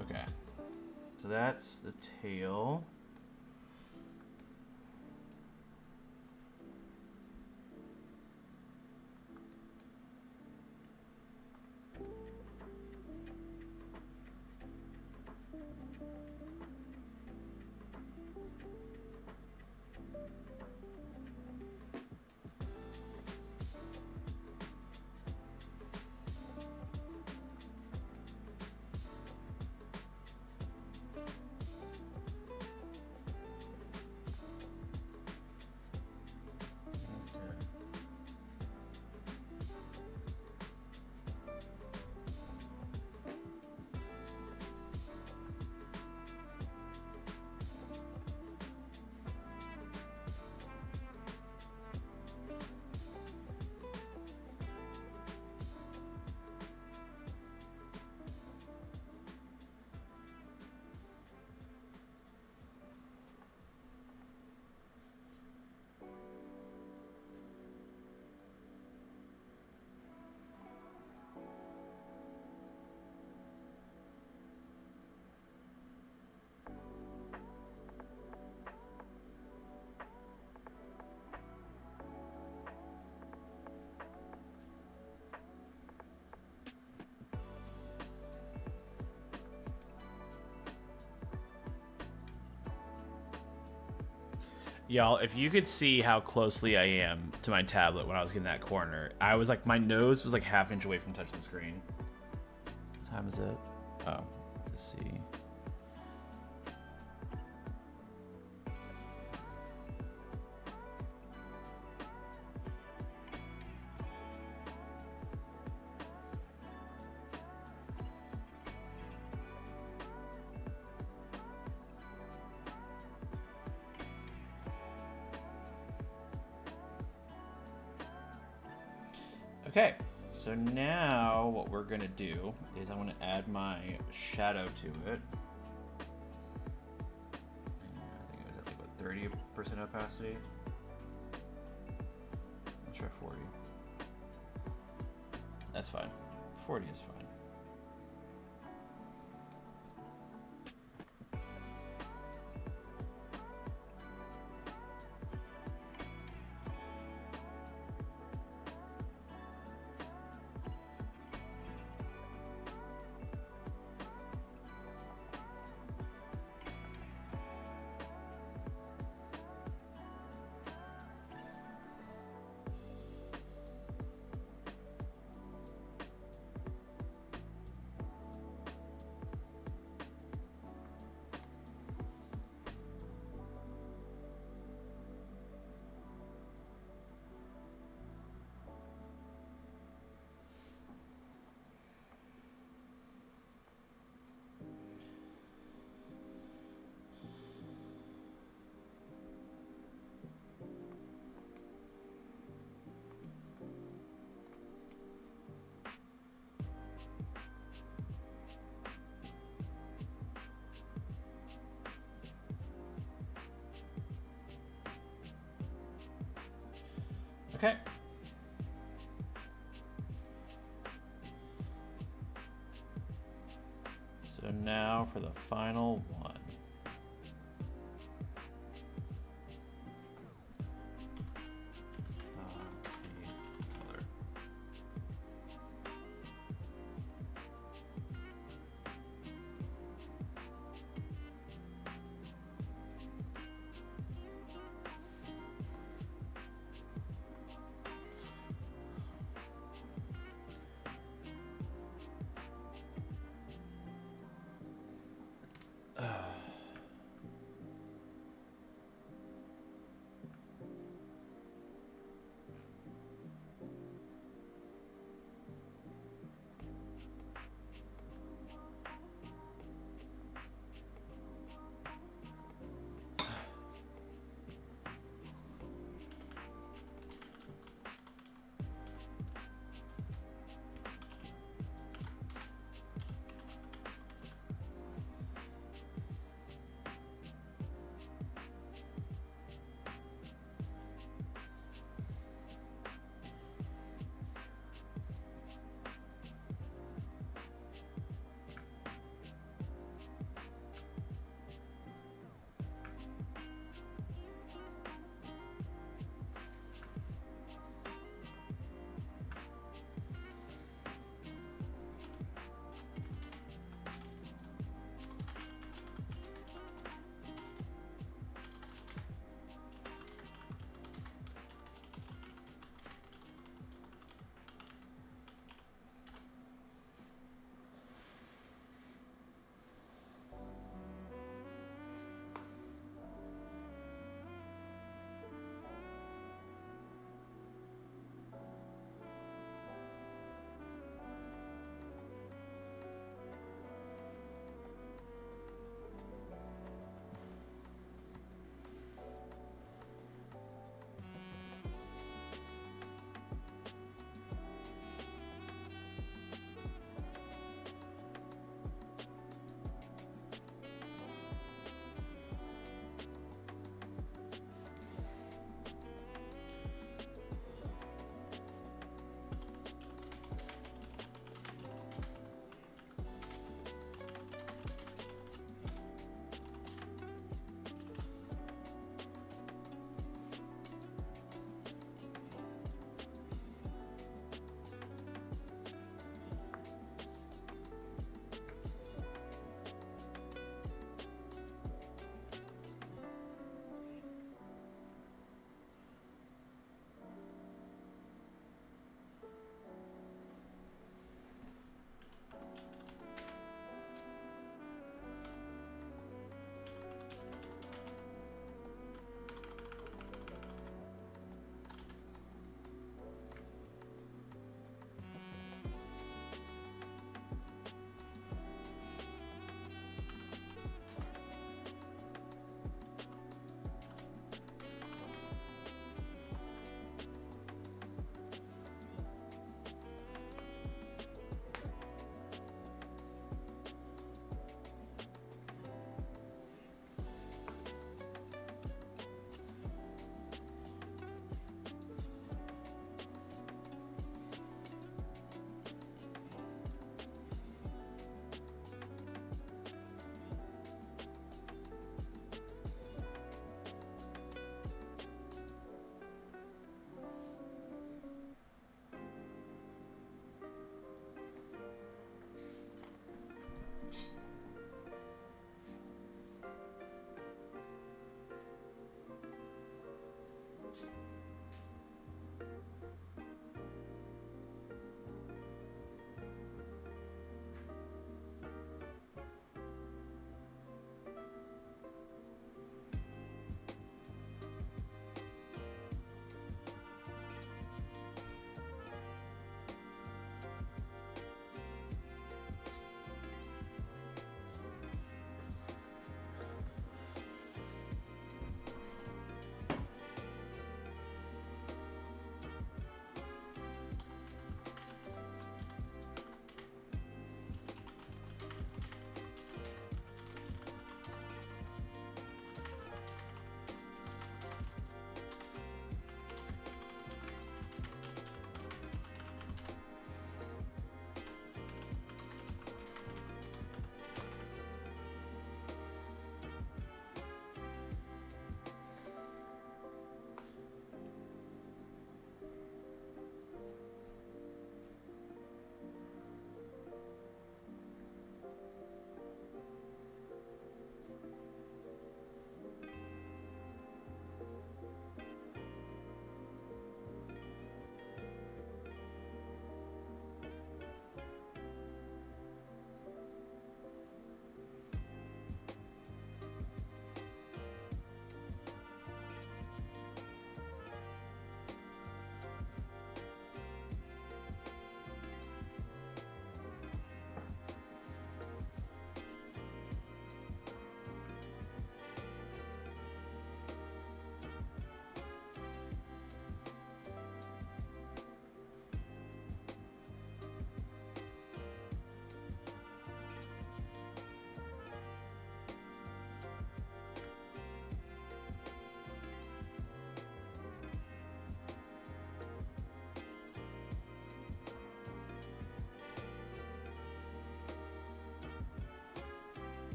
okay. So that's the tail. Y'all, if you could see how closely I am to my tablet when I was getting that corner, I was like, my nose was like half inch away from touching the screen. What time is it? Oh, let's see. Okay, so now what we're gonna do is I'm gonna add my shadow to it. I think it was at like what, 30% opacity? Let's try 40. That's fine. 40 is fine. Okay. So now for the final one. The color.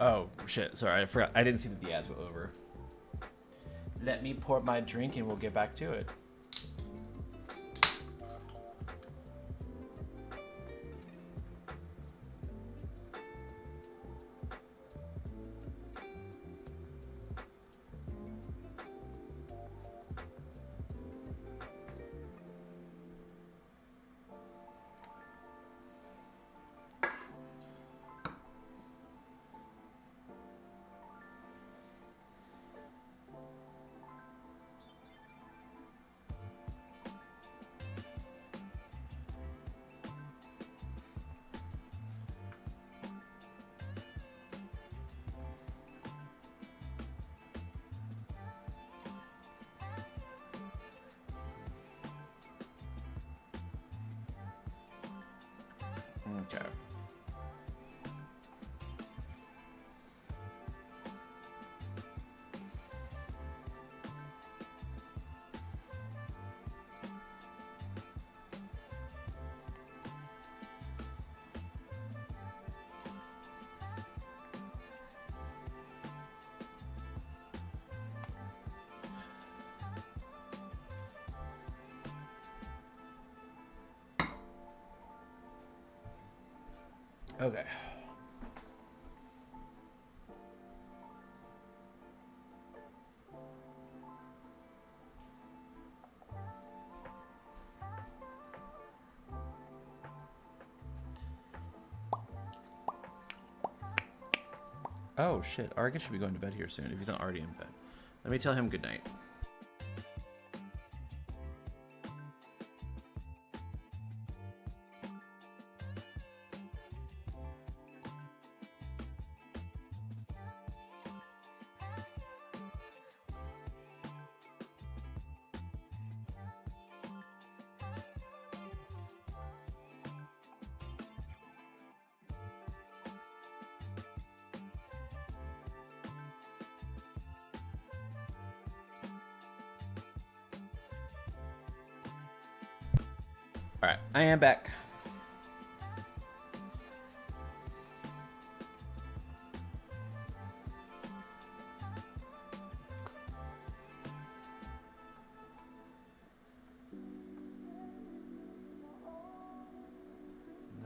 Oh, shit. Sorry, I forgot. I didn't see that the ads were over. Let me pour my drink and we'll get back to it. Okay. Okay. Oh shit, Argus should be going to bed here soon if he's not already in bed. Let me tell him good night. All right, I am back.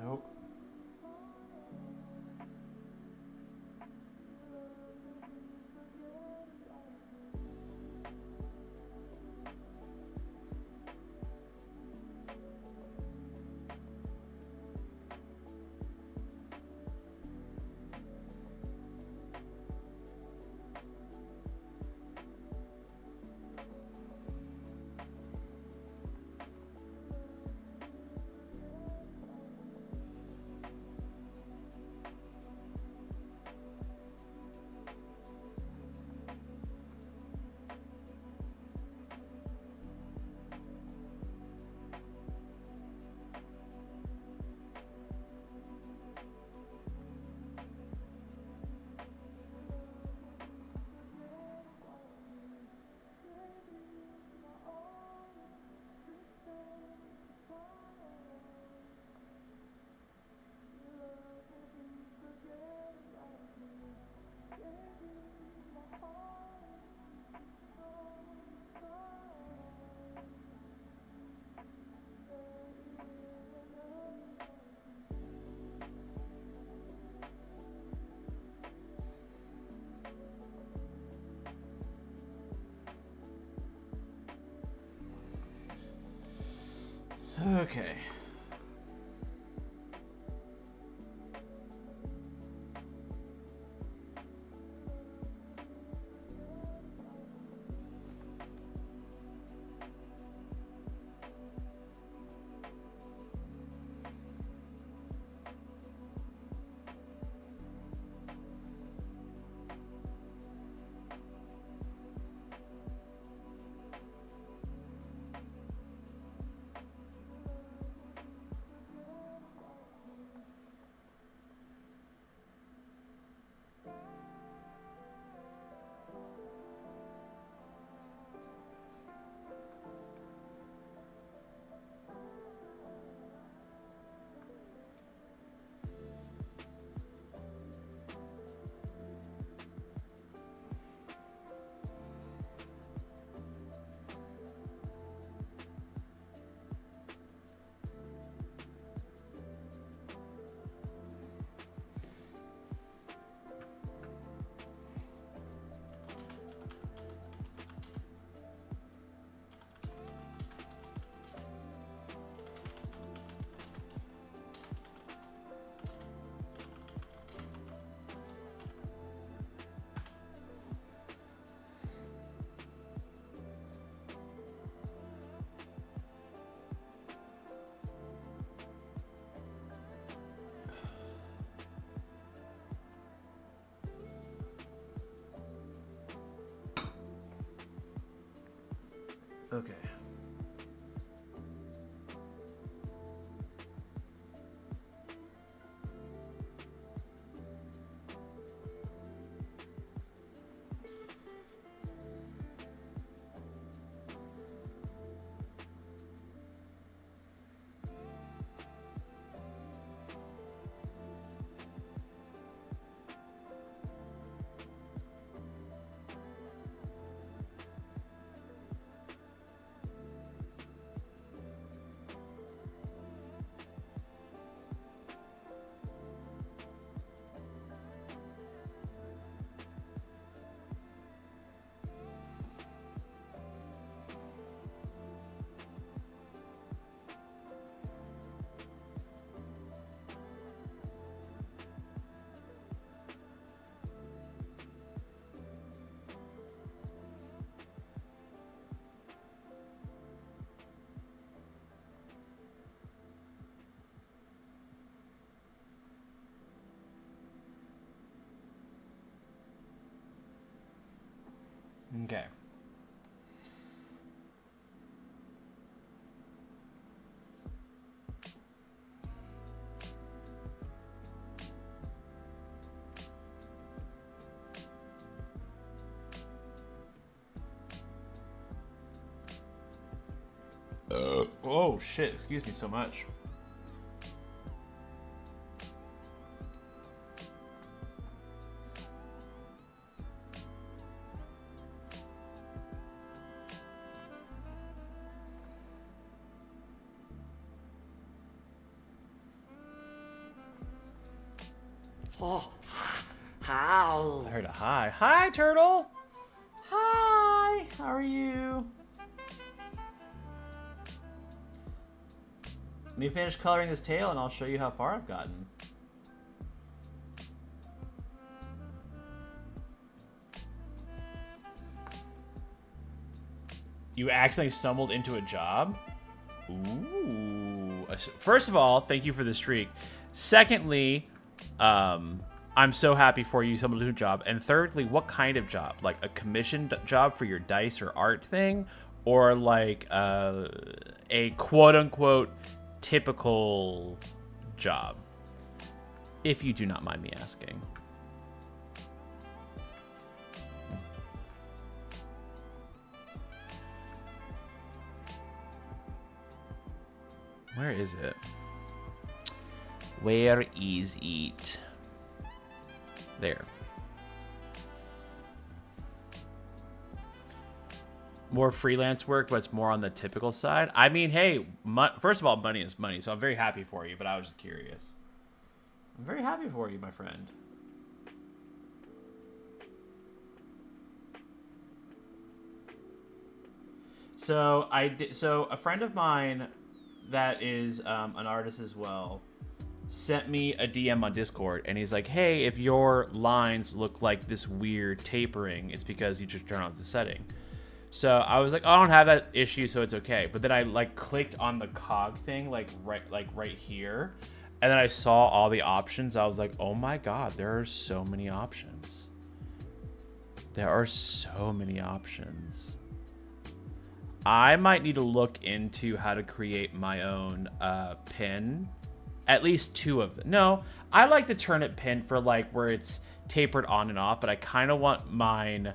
Nope. Okay. Okay. Okay. Oh shit! Excuse me so much. Oh, howl. I heard a hi. Hi, turtle. Hi. How are you? Let me finish coloring this tail, and I'll show you how far I've gotten. You accidentally stumbled into a job? Ooh. First of all, thank you for the streak. Secondly, I'm so happy for you, someone new job. And thirdly, what kind of job? Like a commissioned job for your dice or art thing? Or like a quote-unquote typical job? If you do not mind me asking. Where is it? Where is it? There. More freelance work, but it's more on the typical side. I mean, hey, first of all, money is money, so I'm very happy for you, but I was just curious. I'm very happy for you, my friend. So a friend of mine that is an artist as well sent me a DM on Discord, and he's like, hey, if your lines look like this weird tapering, it's because you just turn off the setting. So I was like, oh, I don't have that issue, so it's okay. But then I like clicked on the cog thing, like right here, and then I saw all the options. I was like, oh my god, there are so many options. There are so many options. I might need to look into how to create my own pin. At least 2 of them. No, I like the turnip pin for like where it's tapered on and off, but I kind of want mine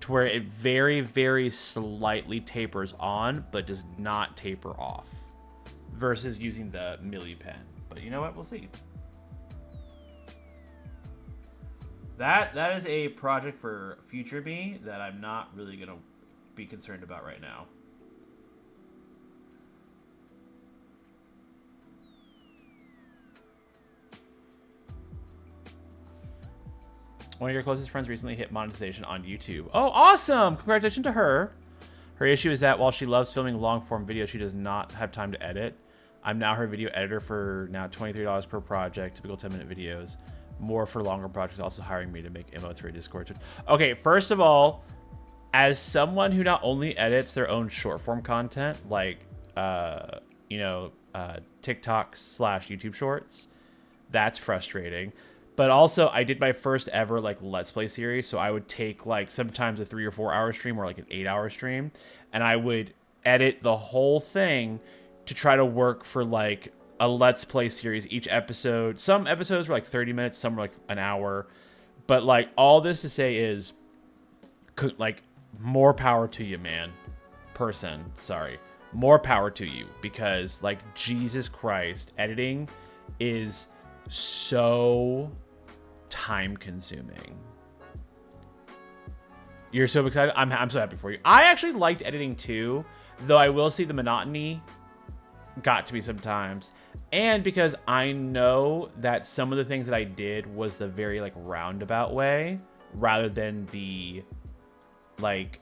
to where it very, very slightly tapers on, but does not taper off. Versus using the Millie pen. But you know what? We'll see. That is a project for future me that I'm not really going to be concerned about right now. One of your closest friends recently hit monetization on YouTube. Oh, awesome! Congratulations to her. Her issue is that while she loves filming long-form videos, she does not have time to edit. I'm now her video editor for now $23 per project, typical 10-minute videos. More for longer projects, also hiring me to make emotes for a Discord. Okay, first of all, as someone who not only edits their own short-form content, like, TikTok/YouTube Shorts, that's frustrating. But also, I did my first ever, like, Let's Play series, so I would take, like, sometimes a 3 or 4 hour stream or, like, an 8 hour stream, and I would edit the whole thing to try to work for like a Let's Play series. Each episode, some episodes were like 30 minutes, some were like an hour. But like all this to say is, like, more power to you, man. Sorry. More power to you, because like Jesus Christ, editing is so time consuming. You're so excited. I'm so happy for you. I actually liked editing too, though I will see the monotony got to me sometimes. And because I know that some of the things that I did was the very like roundabout way rather than the like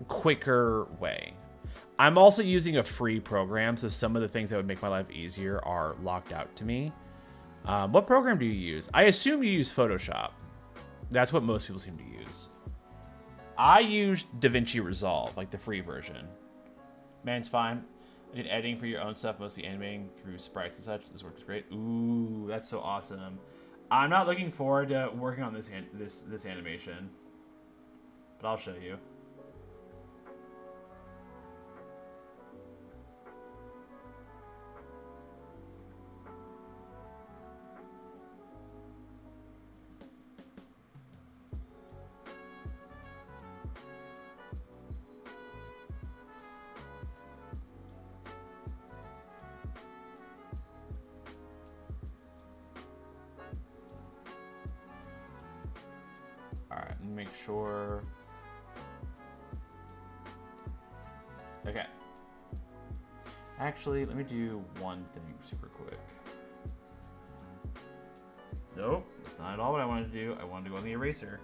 quicker way. I'm also using a free program, so some of the things that would make my life easier are locked out to me. What program do you use? I assume you use Photoshop. That's what most people seem to use. I use DaVinci Resolve, like the free version. Man, it's fine. I did editing for your own stuff, mostly animating through sprites and such. This works great. Ooh, that's so awesome. I'm not looking forward to working on this animation, but I'll show you. Make sure. Okay. Actually, let me do one thing super quick. Nope, that's not at all what I wanted to do. I wanted to go on the eraser.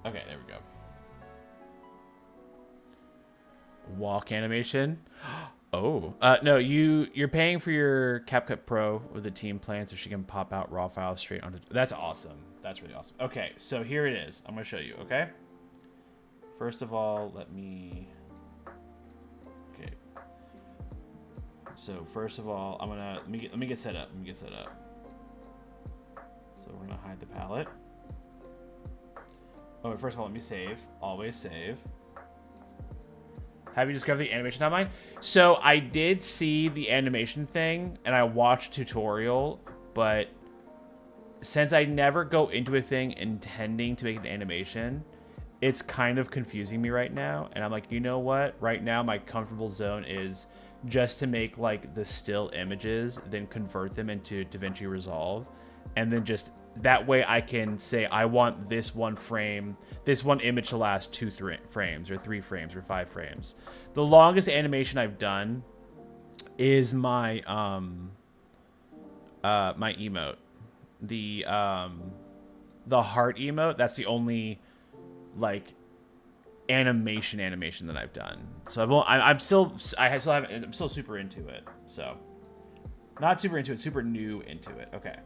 Okay, there we go. Walk animation. Oh, no, you're paying for your CapCut Pro with the team plan so she can pop out raw files straight onto. That's awesome. That's really awesome. Okay, so here it is. I'm gonna show you. Okay. First of all, let me. Okay. So first of all, I'm gonna let me get set up. Let me get set up. So we're gonna hide the palette. Oh, first of all, let me save. Always save. Have you discovered the animation timeline? So I did see the animation thing, and I watched a tutorial, but since I never go into a thing intending to make an animation, it's kind of confusing me right now. And I'm like, you know what? Right now, my comfortable zone is just to make like the still images, then convert them into DaVinci Resolve, and then just that way I can say I want this one frame, this one image to last 2 frames or 3 frames or 5 frames. The longest animation I've done is my my emote, the heart emote. That's the only like animation that I've done. So I'm still super into it. So not super into it, super new into it. Okay.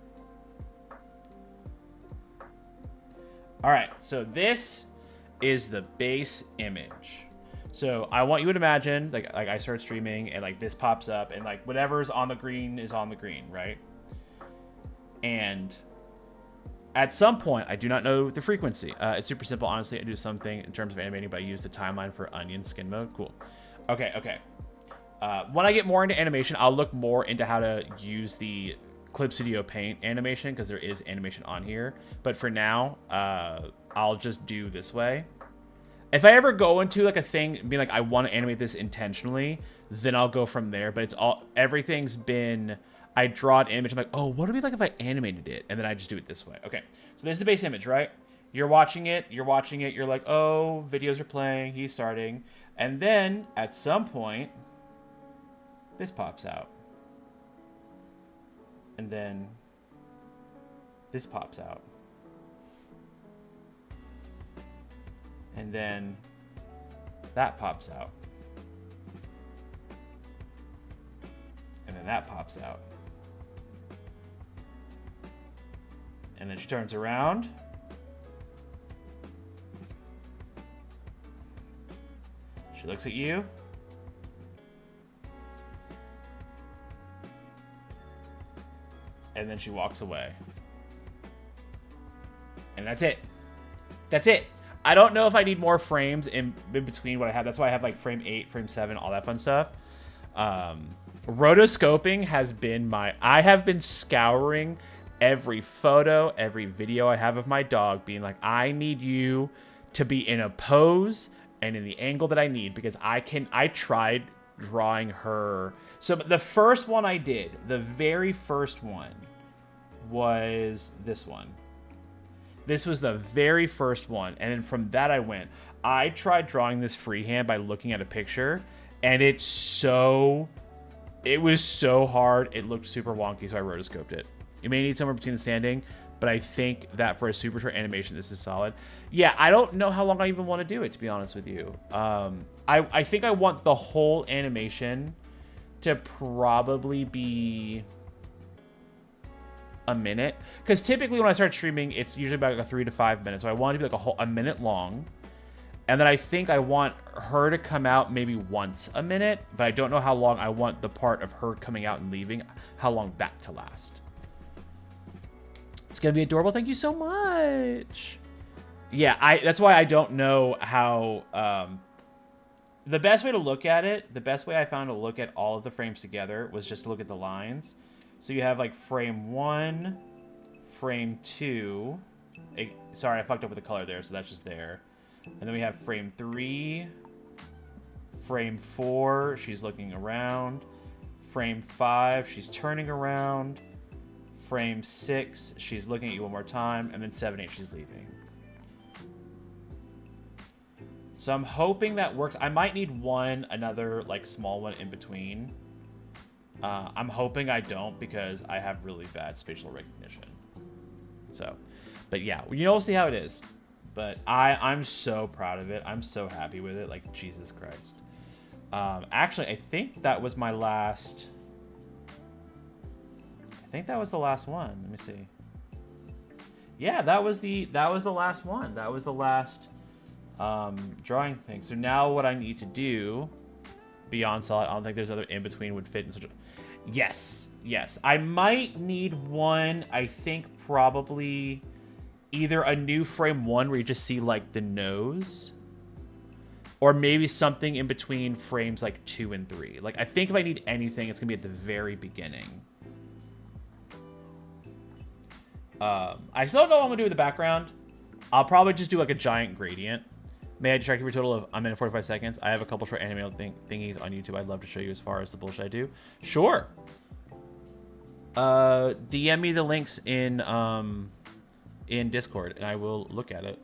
All right, so this is the base image. So I want you to imagine, like I start streaming and like this pops up and like whatever's on the green is on the green, right? And at some point, I do not know the frequency. It's super simple, honestly. I do something in terms of animating, but I use the timeline for onion skin mode. Cool. Okay. When I get more into animation, I'll look more into how to use the Clip Studio Paint animation, because there is animation on here. But for now, I'll just do this way. If I ever go into like a thing, being like, I want to animate this intentionally, then I'll go from there. But everything's been, I draw an image, I'm like, oh, what would it be like if I animated it? And then I just do it this way. Okay, so this is the base image, right? You're watching it, you're like, oh, videos are playing, he's starting. And then at some point, this pops out. And then this pops out. And then that pops out. And then that pops out. And then she turns around. She looks at you. and then she walks away. And that's it. That's it. I don't know if I need more frames in between what I have. That's why I have like frame 8, frame 7, all that fun stuff. Rotoscoping has been I have been scouring every photo, every video I have of my dog, being like, I need you to be in a pose and in the angle that I need, because I tried drawing her. So the first one I did, the very first one, was this one. This was the very first one. And then from that I tried drawing this freehand by looking at a picture, and it was so hard. It looked super wonky, so I rotoscoped it. You may need somewhere between the standing, but I think that for a super short animation, this is solid. Yeah, I don't know how long I even want to do it, to be honest with you. I think I want the whole animation to probably be a minute, because typically when I start streaming, it's usually about like a 3 to 5 minutes. So I want it to be like a minute long, and then I think I want her to come out maybe once a minute, but I don't know how long I want the part of her coming out and leaving, how long that to last. It's gonna be adorable. Thank you so much. Yeah, that's why I don't know how. The best way to look at it, the best way I found to look at all of the frames together was just to look at the lines. So you have like frame 1, frame 2. Sorry, I fucked up with the color there, so that's just there. And then we have frame 3, frame 4, she's looking around. Frame 5, she's turning around. Frame 6, she's looking at you one more time. And then 7, 8, she's leaving. So I'm hoping that works. I might need another like small one in between. I'm hoping I don't, because I have really bad spatial recognition. So, but yeah, we'll see how it is. But I'm so proud of it. I'm so happy with it. Like, Jesus Christ. Actually, I think that was my last. I think that was the last one. Let me see. Yeah, that was the last one. That was the last drawing thing. So now what I need to do beyond solid, I don't think there's other in between would fit in such a. Yes. I might need one. I think probably either a new frame 1 where you just see like the nose, or maybe something in between frames like 2 and 3. Like, I think if I need anything, it's gonna be at the very beginning. I still don't know what I'm gonna do with the background. I'll probably just do like a giant gradient. May I distract you for a total of a minute 45 seconds? I have a couple short anime thingies on YouTube I'd love to show you as far as the bullshit I do. Sure. DM me the links in Discord, and I will look at it.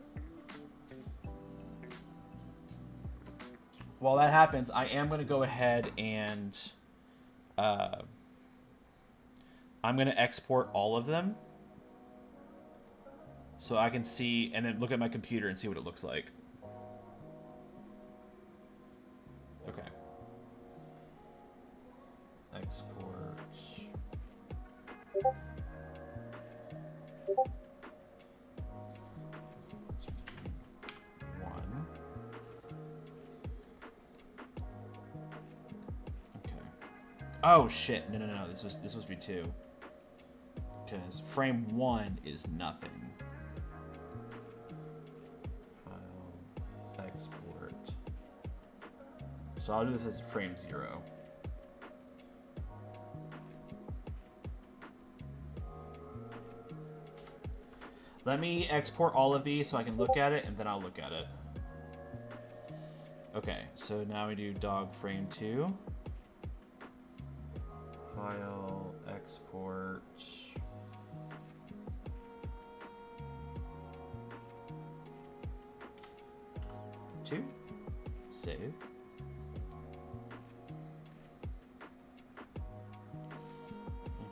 While that happens, I am going to go ahead and I'm going to export all of them so I can see, and then look at my computer and see what it looks like. Okay. Export. One. Okay. Oh shit! No. This was supposed to be 2. Because frame 1 is nothing. File. Export. So I'll do this as frame 0. Let me export all of these so I can look at it, and then I'll look at it. Okay, so now we do dog frame 2. File, export. Two. Save.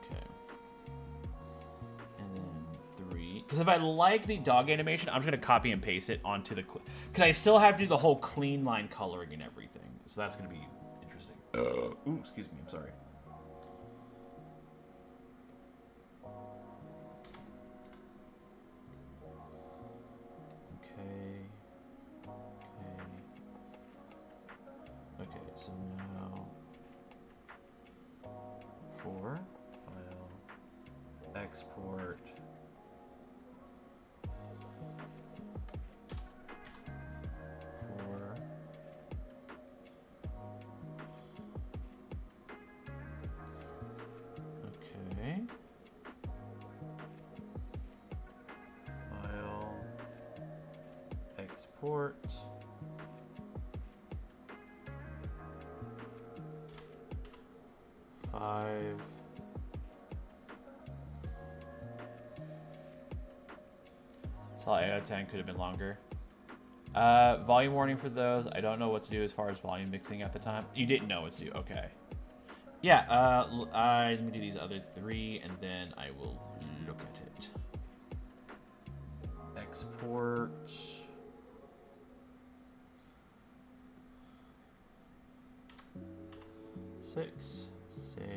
Okay. And then 3. Because if I like the dog animation, I'm just going to copy and paste it onto the... Because I still have to do the whole clean line coloring and everything. So that's going to be interesting. Ooh, excuse me. I'm sorry. Okay, so now 4, file, export. For okay. File export. Five. Solid 8 out of 10 could have been longer. Volume warning for those. I don't know what to do as far as volume mixing at the time. You didn't know what to do. Okay. Yeah. Let me do these other three, and then I will look at it. Export. Six. Save.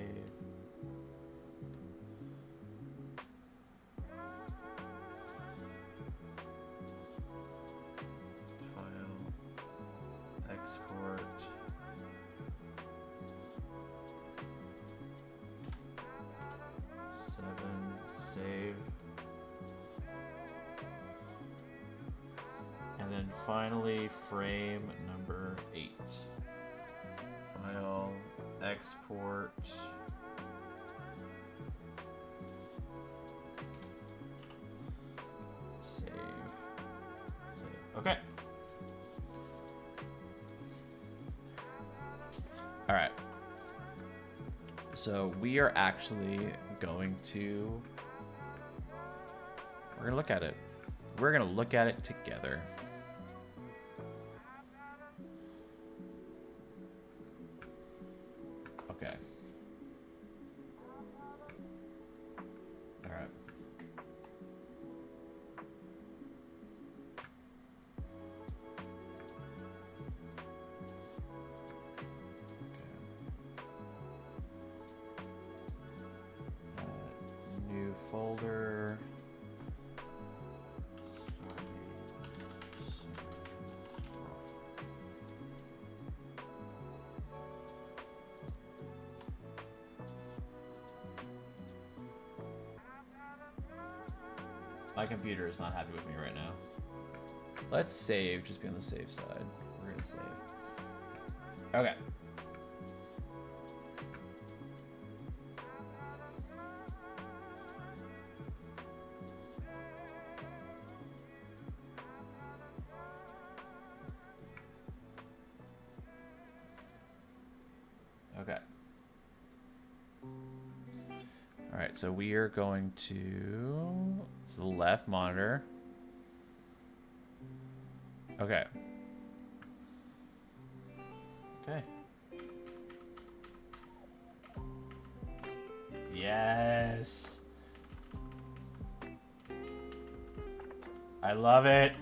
Export. Seven. Save. And then finally frame number 8. File. Export. Save. Okay. All right. So we are actually going to, we're going to look at it. We're going to look at it together. Okay. All right. New folder. My computer is not happy with me right now. Let's save, just be on the safe side. We're gonna save. Okay. Okay. All right, so we are going to, it's the left monitor. Okay. Okay. Yes. I love it.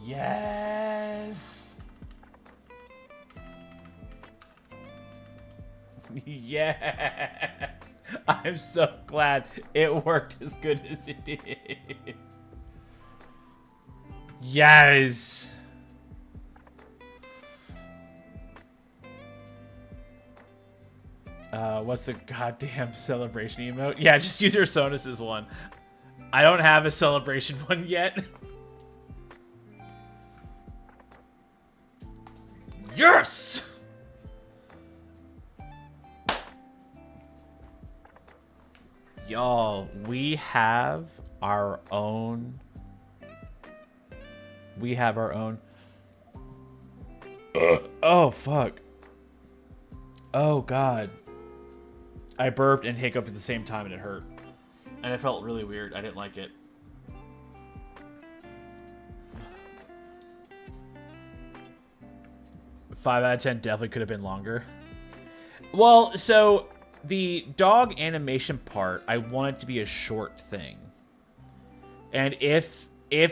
Yes. Yes. I'm so glad it worked as good as it did. Yes. What's the goddamn celebration emote? Yeah, just use your Sonus's one. I don't have a celebration one yet. Yes! Y'all, we have our own. We have our own. Oh, fuck. Oh, God. I burped and hiccuped at the same time and it hurt. And it felt really weird. I didn't like it. Five out of 10 definitely could have been longer. Well, so the dog animation part, I want it to be a short thing. And if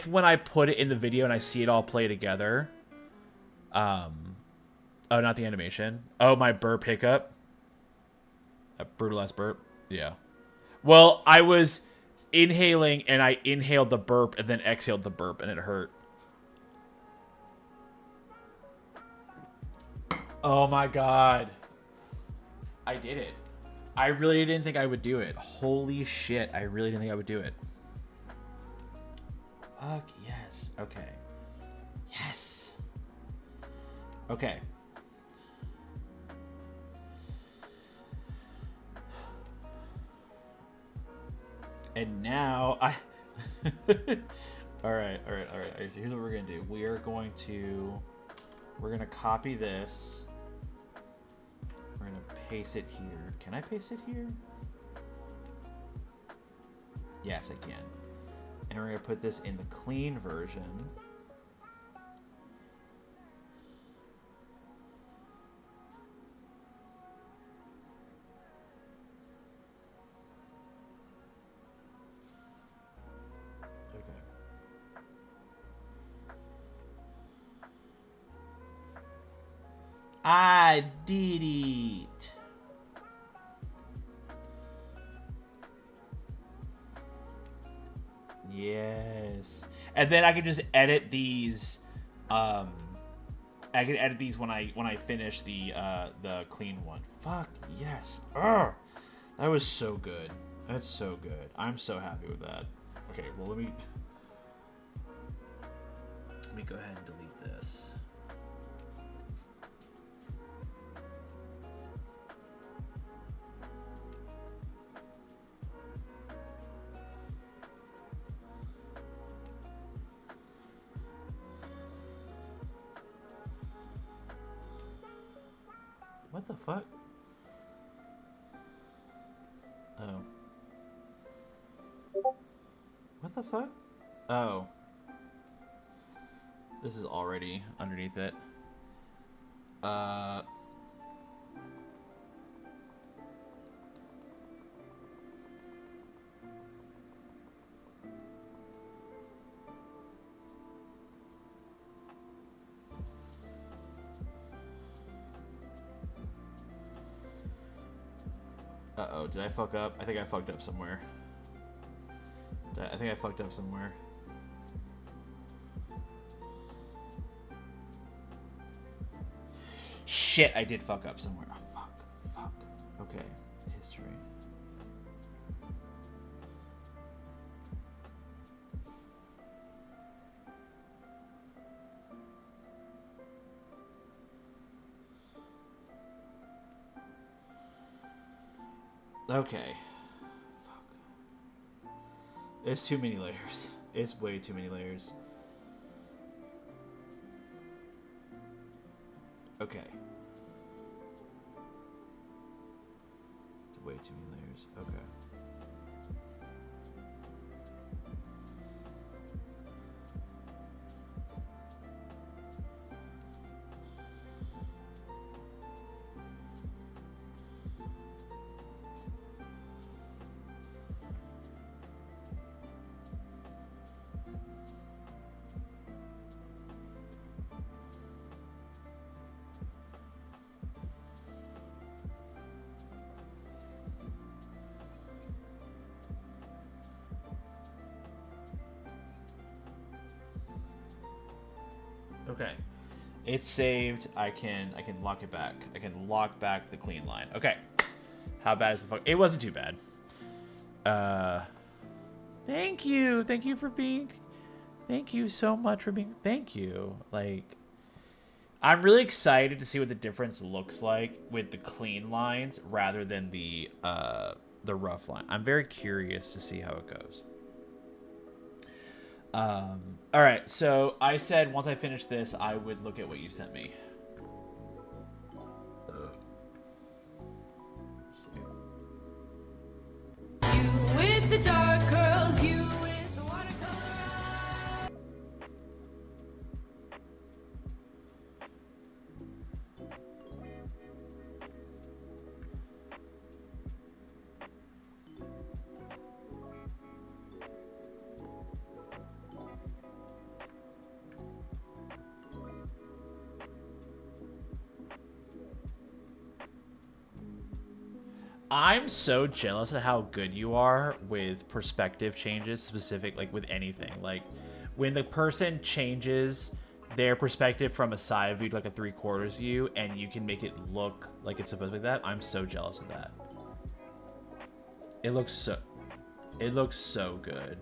when I put it in the video and I see it all play together, oh, not the animation. Oh, my burp hiccup. A brutal ass burp. Yeah. Well, I was inhaling and I inhaled the burp and then exhaled the burp and it hurt. Oh my God. I did it. I really didn't think I would do it. Holy shit, I really didn't think I would do it. Fuck yes. Okay. Yes. Okay. And now I... Alright. So here's what we're going to do. We're going to copy this. We're going to paste it here. Can I paste it here? Yes, I can. And we're going to put this in the clean version. I did it. Yes. And then I can just edit these. I can edit these when I finish the clean one. Fuck yes. Ugh. That was so good. That's so good. I'm so happy with that. Okay, well let me go ahead and delete this. What the fuck? Oh. What the fuck? Oh. This is already underneath it. Uh-oh, did I fuck up? I think I fucked up somewhere. I think I fucked up somewhere. Shit, I did fuck up somewhere. Oh, fuck. Okay, history. Okay. Fuck. It's too many layers. It's way too many layers. Okay. It's way too many layers. Okay. Okay. It's saved. I can lock it back. I can lock back the clean line. Okay. How bad is the fuck? It wasn't too bad. Thank you. Thank you for being... Thank you so much for being... Thank you. Like, I'm really excited to see what the difference looks like with the clean lines rather than the rough line. I'm very curious to see how it goes. All right, so I said once I finish this, I would look at what you sent me. You with the dark curls, you with the watercolor eyes. I'm so jealous of how good you are with perspective changes, specific, like with anything. Like when the person changes their perspective from a side view to like a 3/4 view and you can make it look like it's supposed to be that, I'm so jealous of that. It looks so good.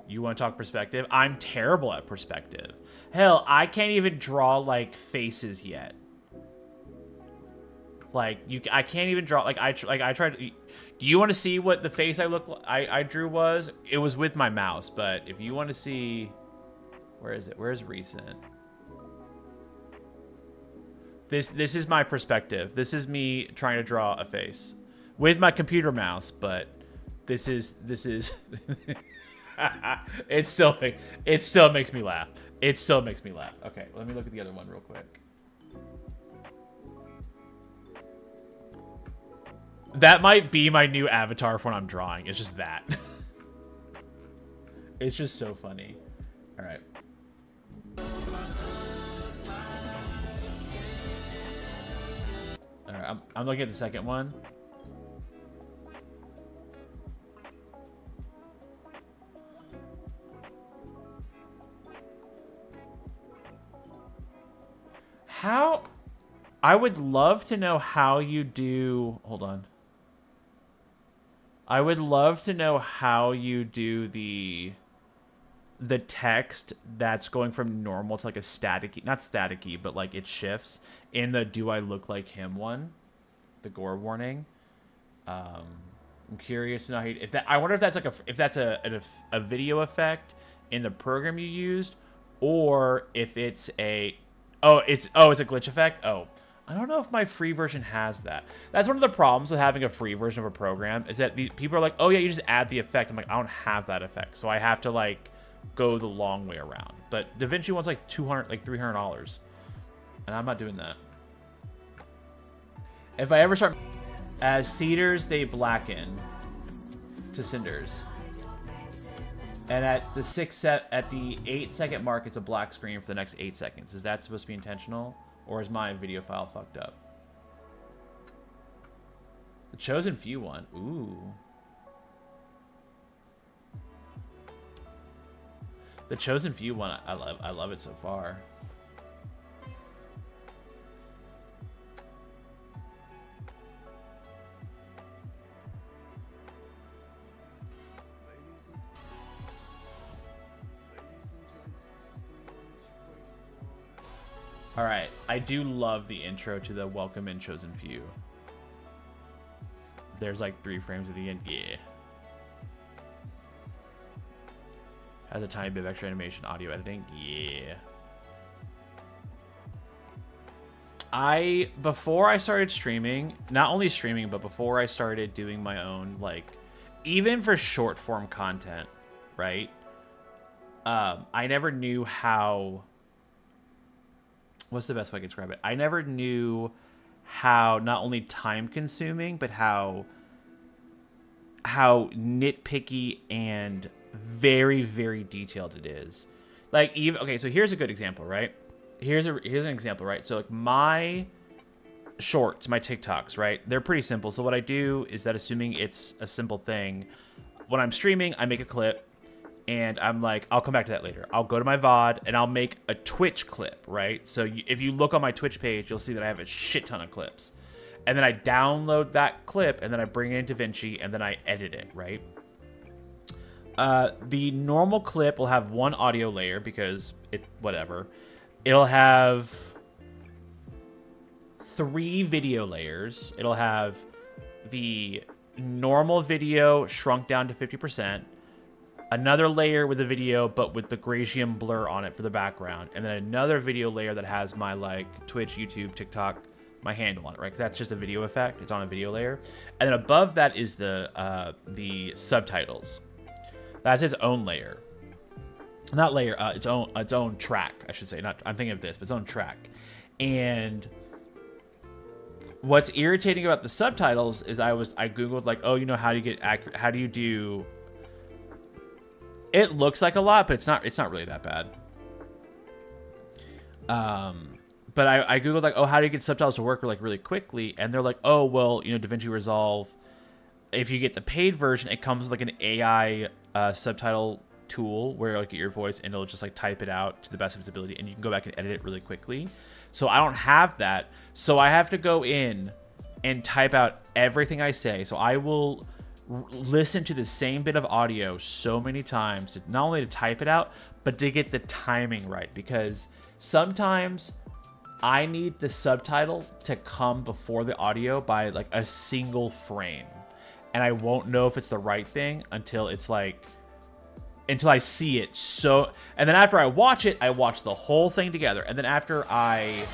You want to talk perspective? I'm terrible at perspective. Hell, I can't even draw like faces yet. Like I can't even draw I tried. Do you want to see what the face I drew was? It was with my mouse, but if you want to see, where is it? Where's recent? This is my perspective. This is me trying to draw a face with my computer mouse, but this is it still makes me laugh. It still makes me laugh. Okay, let me look at the other one real quick. That might be my new avatar for when I'm drawing. It's just that. It's just so funny. All right. All right, I'm looking at the second one. How? I would love to know how you do. Hold on. I would love to know how you do the text that's going from normal to like a static, not staticky, but like it shifts in the "Do I look like him" one, the gore warning. I'm curious to know how you, if that. I wonder if that's like a video effect in the program you used, or if it's a it's a glitch effect. Oh. I don't know if my free version has that. That's one of the problems with having a free version of a program is that people are like, oh yeah, you just add the effect. I'm like, I don't have that effect. So I have to like go the long way around. But DaVinci wants like $300. And I'm not doing that. If I ever start as cedars, they blacken to cinders. And at the 8-second mark, it's a black screen for the next 8 seconds. Is that supposed to be intentional? Or is my video file fucked up? The Chosen Few one. Ooh. The Chosen Few one, I love it so far. All right, I do love the intro to the Welcome in Chosen Few. There's like 3 frames at the end. Yeah. Has a tiny bit of extra animation, audio editing. Yeah. Before I started streaming, not only streaming, but before I started doing my own, like, even for short form content, right? I never knew how... What's the best way I can describe it? I never knew how not only time consuming, but how nitpicky and very, very detailed it is. Like, even, okay, so here's a good example, right? Here's an example, right? So like my shorts, my TikToks, right? They're pretty simple. So what I do is that, assuming it's a simple thing, when I'm streaming, I make a clip. And I'm like, I'll come back to that later. I'll go to my VOD and I'll make a Twitch clip, right? So if you look on my Twitch page, you'll see that I have a shit ton of clips. And then I download that clip and then I bring it into DaVinci and then I edit it, right? The normal clip will have one audio layer because whatever. It'll have 3 video layers. It'll have the normal video shrunk down to 50%. Another layer with the video, but with the Gradium blur on it for the background. And then another video layer that has my, like, Twitch, YouTube, TikTok, my handle on it, right? Because that's just a video effect. It's on a video layer. And then above that is the subtitles. That's its own layer. Not layer, its own track, I should say. I'm thinking of this, but its own track. And what's irritating about the subtitles is I Googled, like, oh, you know, how do you get accurate? How do you do... It looks like a lot, but it's not really that bad. But I Googled, like, oh, how do you get subtitles to work like really quickly? And they're like, oh, well, you know, DaVinci Resolve, if you get the paid version, it comes with like an AI subtitle tool where you'll get your voice and it'll just like type it out to the best of its ability, and you can go back and edit it really quickly. So I don't have that. So I have to go in and type out everything I say. So I will listen to the same bit of audio so many times, to not only to type it out, but to get the timing right. Because sometimes I need the subtitle to come before the audio by like a single frame. And I won't know if it's the right thing until it's like, until I see it. So, and then after I watch it, I watch the whole thing together. And then after I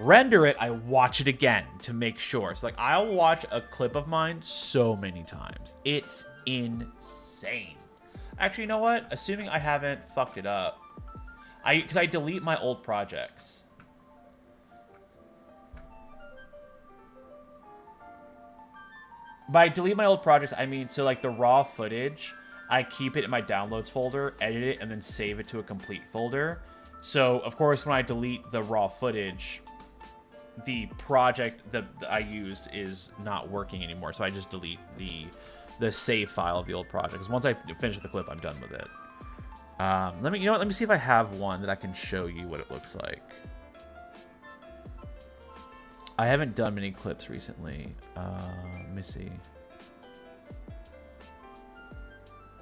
render it, I watch it again to make sure. So like, I'll watch a clip of mine so many times. It's insane. Actually, you know what? Assuming I haven't fucked it up, because I delete my old projects. By delete my old projects, I mean, so like the raw footage, I keep it in my downloads folder, edit it, and then save it to a complete folder. So, of course, when I delete the raw footage, the project that I used is not working anymore. So I just delete the save file of the old project. Because once I finish with the clip, I'm done with it. Let me see if I have one that I can show you what it looks like. I haven't done many clips recently. Let me see.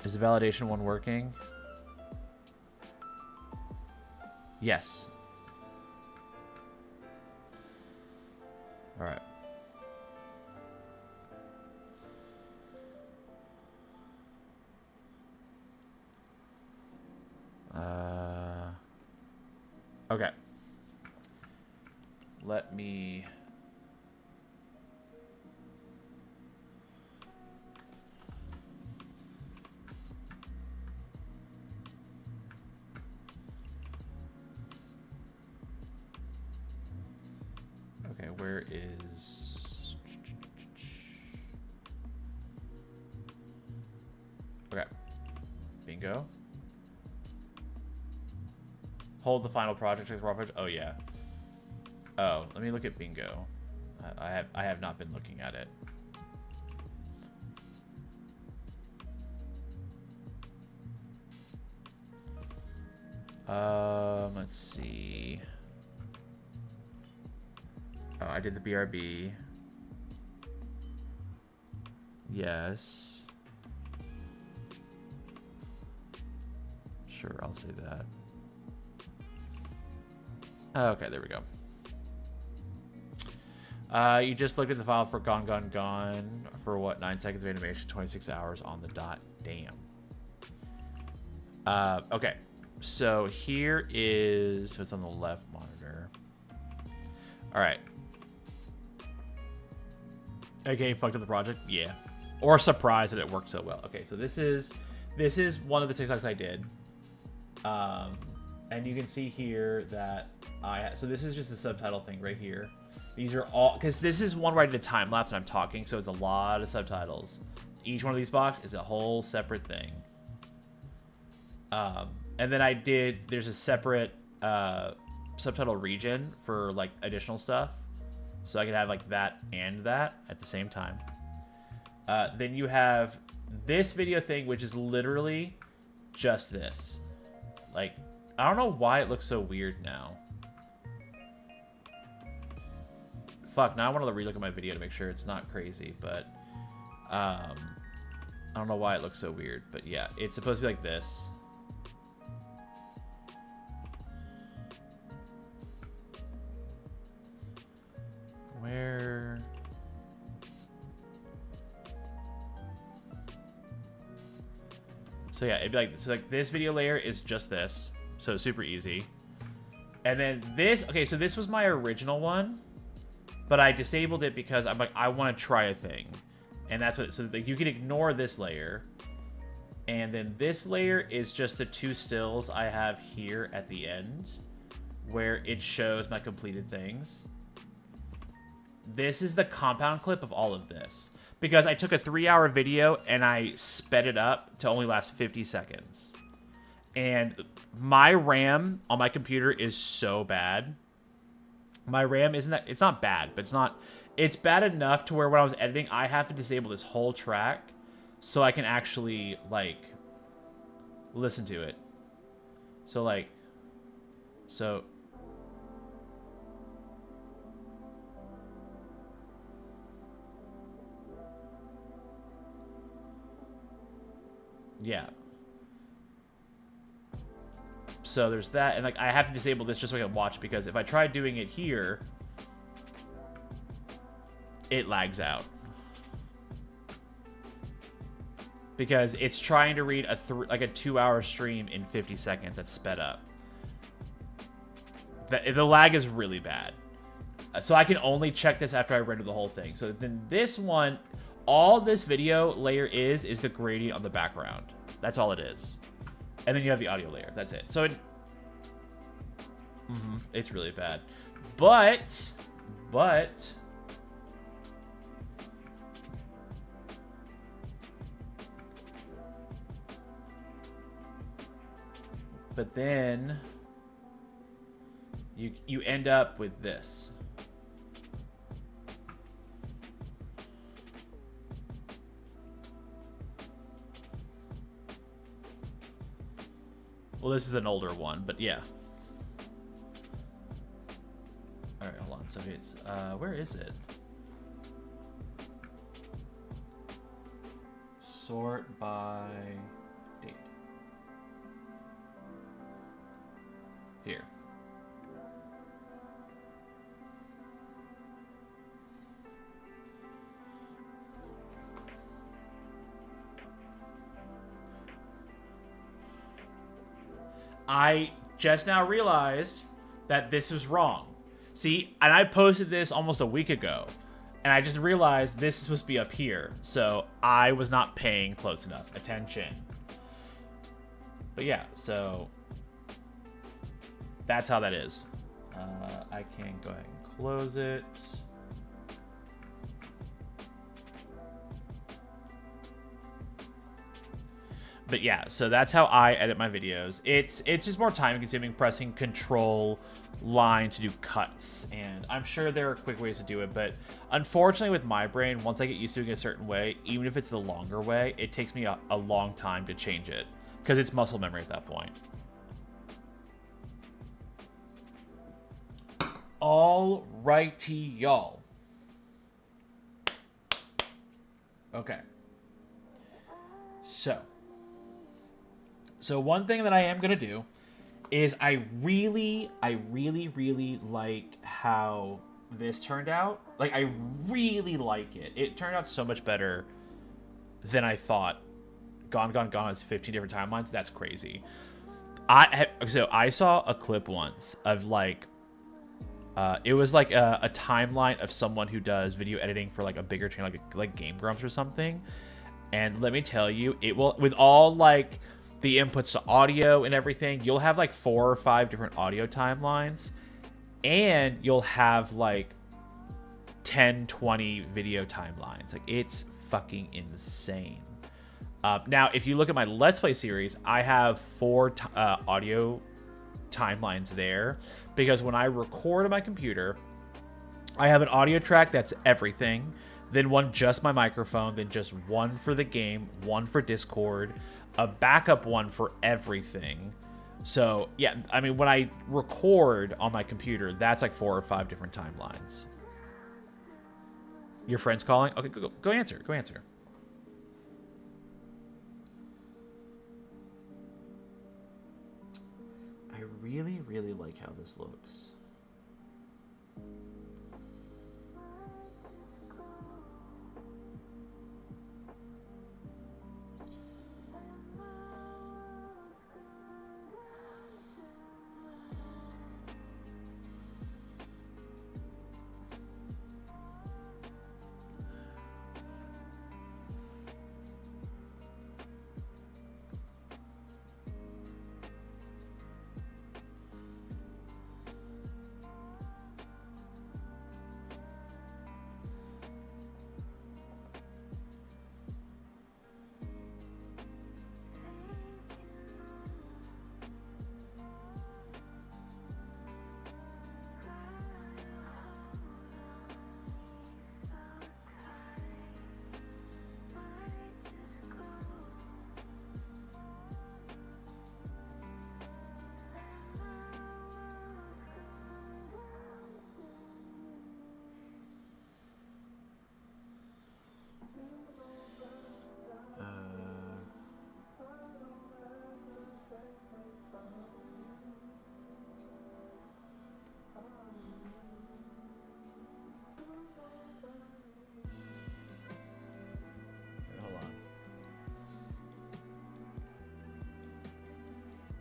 Is the validation one working? Yes. All right. Okay. Let me... Okay, where is... Okay. Bingo. Hold the final project as raw footage. Oh yeah. Oh, let me look at Bingo. I have not been looking at it. Let's see. Oh, I did the BRB. Yes. Sure, I'll say that. Okay, there we go. You just looked at the file for Gone Gone Gone for what, 9 seconds of animation, 26 hours on the dot. Damn. Okay, so here is, so it's on the left monitor. All right. Okay, fucked up the project. Yeah, or surprised that it worked so well. Okay, so this is one of the TikToks I did, and you can see here that so this is just the subtitle thing right here. These are all, because this is one where I did a time lapse and I'm talking, so it's a lot of subtitles. Each one of these boxes is a whole separate thing. And then there's a separate subtitle region for like additional stuff. So I can have like that and that at the same time. Then you have this video thing, which is literally just this. Like, I don't know why it looks so weird now. Fuck, now I want to relook at my video to make sure it's not crazy, but I don't know why it looks so weird, but yeah, it's supposed to be like this. Where? So yeah, it'd be like, so like this video layer is just this, so it's super easy. And then this, okay, so this was my original one, but I disabled it because I'm like, I want to try a thing. And that's what, so like you can ignore this layer. And then this layer is just the two stills I have here at the end, where it shows my completed things. This is the compound clip of all of this, because I took a 3-hour video and I sped it up to only last 50 seconds. And my RAM on my computer is so bad. My RAM isn't that, it's not bad, but it's bad enough to where when I was editing, I have to disable this whole track so I can actually like listen to it. So like, so Yeah. So there's that, and like I have to disable this just so I can watch, because if I try doing it here, it lags out. Because it's trying to read a 2-hour stream in 50 seconds that's sped up. The lag is really bad. So I can only check this after I render the whole thing. So then this one, all this video layer is the gradient on the background. That's all it is. And then you have the audio layer. That's it. So it's really bad. But then you end up with this. Well, this is an older one, but yeah. All right, hold on. So it's where is it? Sort by date. Here. I just now realized that this was wrong. See, and I posted this almost a week ago, and I just realized this is supposed to be up here, so I was not paying close enough attention. But yeah, so that's how that is. I can go ahead and close it. But yeah, so that's how I edit my videos. It's just more time consuming pressing control line to do cuts, and I'm sure there are quick ways to do it, but unfortunately with my brain, once I get used to doing it a certain way, even if it's the longer way, it takes me a long time to change it because it's muscle memory at that point. Alrighty, y'all. Okay. So one thing that I am going to do is I really like how this turned out. Like, I really like it. It turned out so much better than I thought. Gone has 15 different timelines. That's crazy. So I saw a clip once of like, it was like a timeline of someone who does video editing for like a bigger channel, like Game Grumps or something. And let me tell you, it will, with all like the inputs to audio and everything, you'll have like 4 or 5 different audio timelines, and you'll have like 10, 20 video timelines. Like, it's fucking insane. Now, if you look at my Let's Play series, I have 4 audio timelines there, because when I record on my computer, I have an audio track that's everything, then one just my microphone, then just one for the game, one for Discord, a backup one for everything. So yeah, I mean, when I record on my computer, that's like 4 or 5 different timelines. Your friend's calling? Okay, go answer. Go answer. I really like how this looks.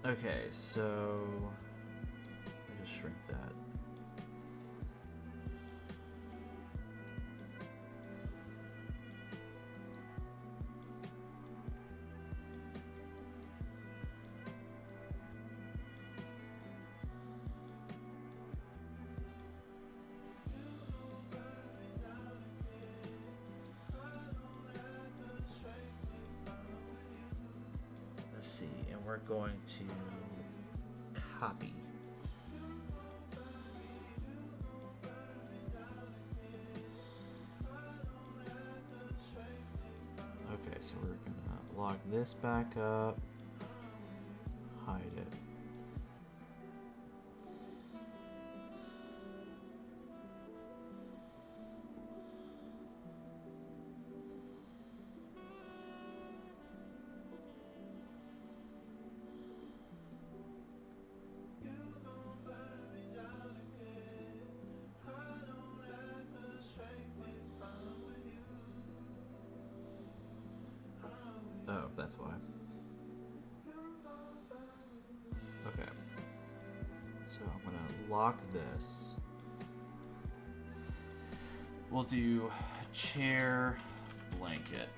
Okay, so let me just shrink that. Let's see, and we're going to copy. Okay, so we're gonna lock this back up, hide it. Oh, that's why. Okay. So I'm gonna lock this. We'll do chair blanket.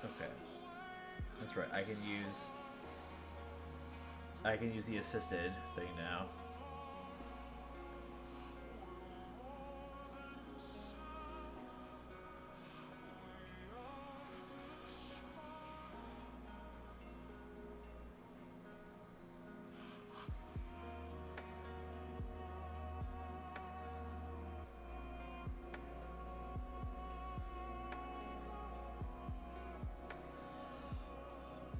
Okay. That's right. I can use the assisted thing now.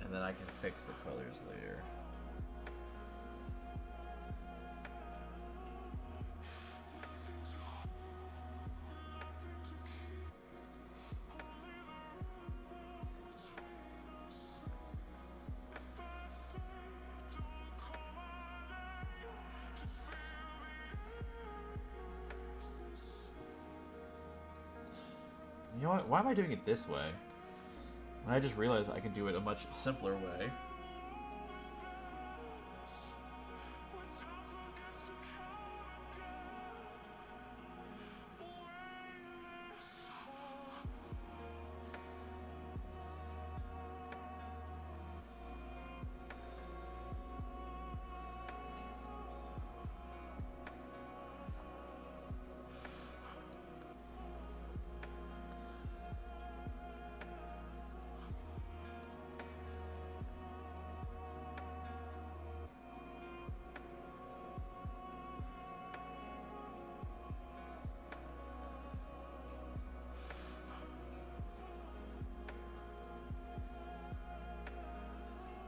And then I can fix the colors later. You know what? Why am I doing it this way? When I just realized I can do it a much simpler way.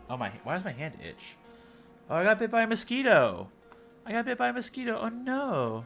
Oh my! Why does my hand itch? Oh, I got bit by a mosquito. I got bit by a mosquito. Oh no!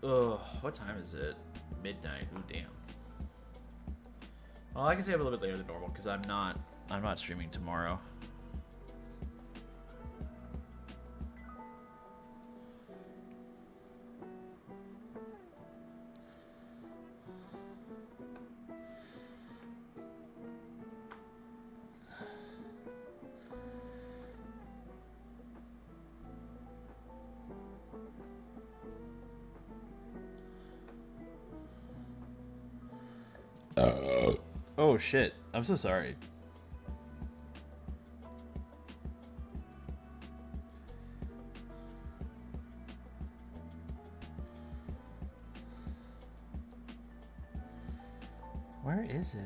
Ugh, what time is it? Midnight. Ooh, damn. Well, I can stay up a little bit later than normal because I'm not streaming tomorrow. Oh shit. I'm so sorry. Where is it?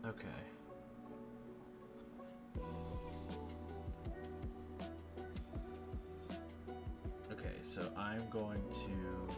Okay. Okay, so I'm going to...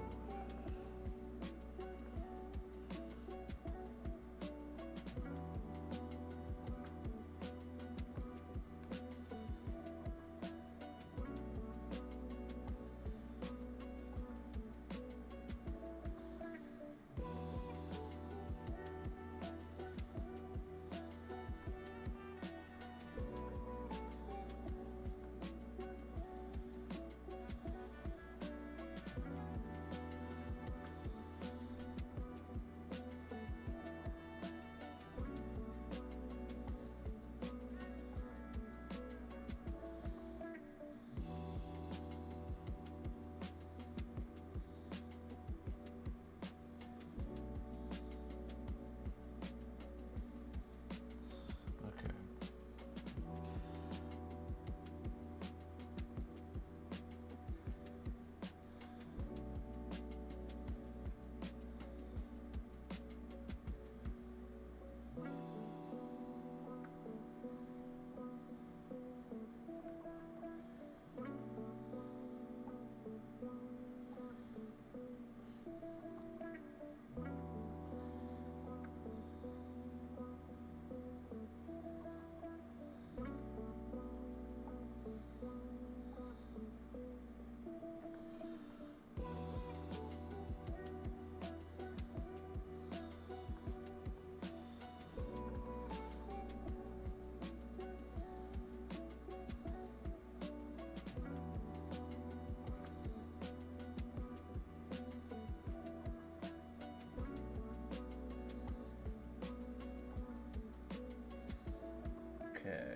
Okay.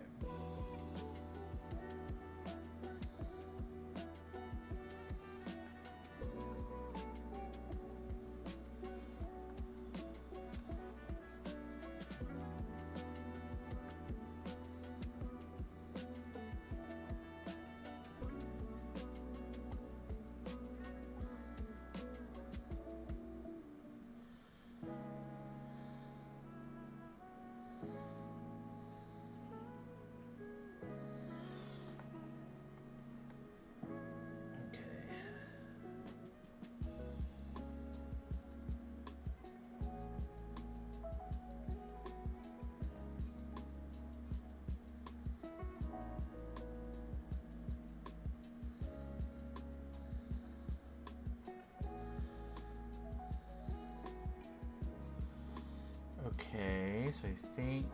Okay, so I think...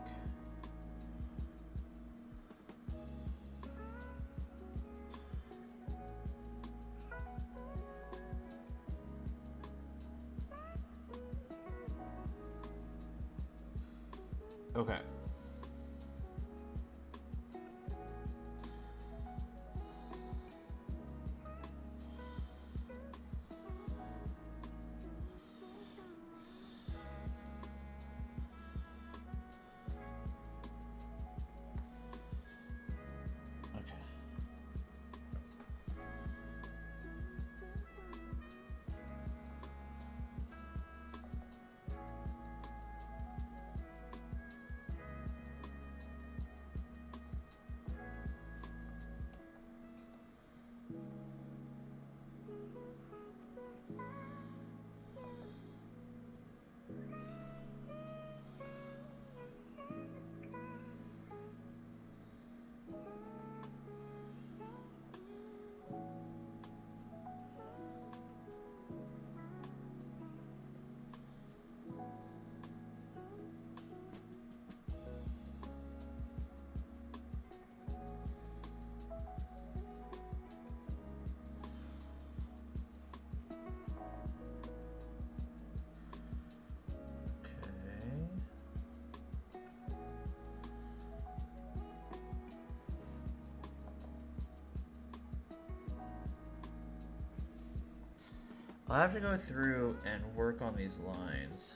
Okay. I'll have to go through and work on these lines.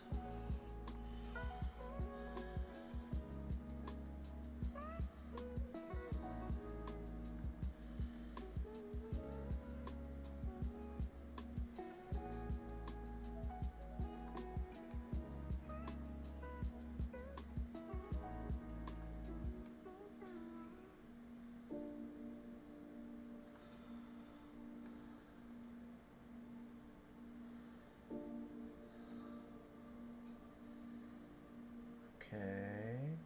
Okay.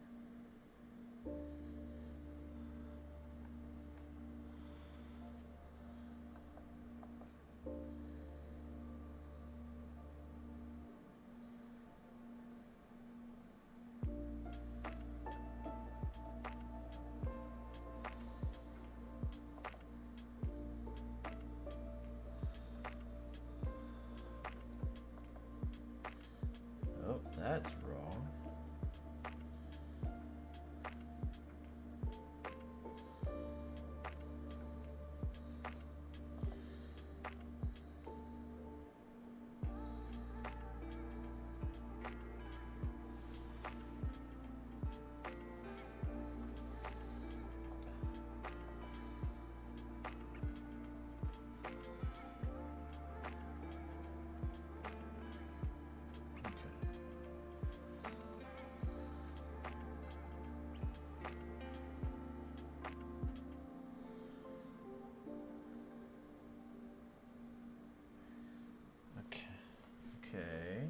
Oh, that's wrong. Okay. Okay.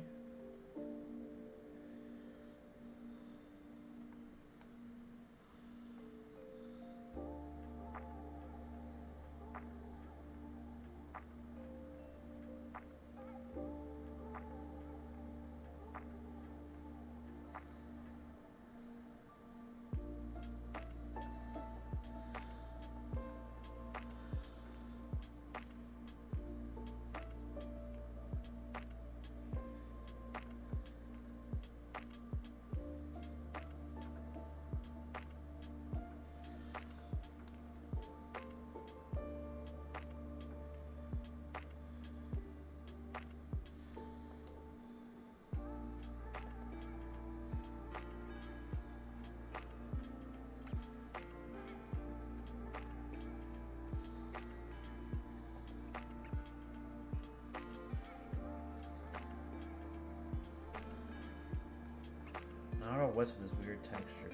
I don't know what's with this weird texture.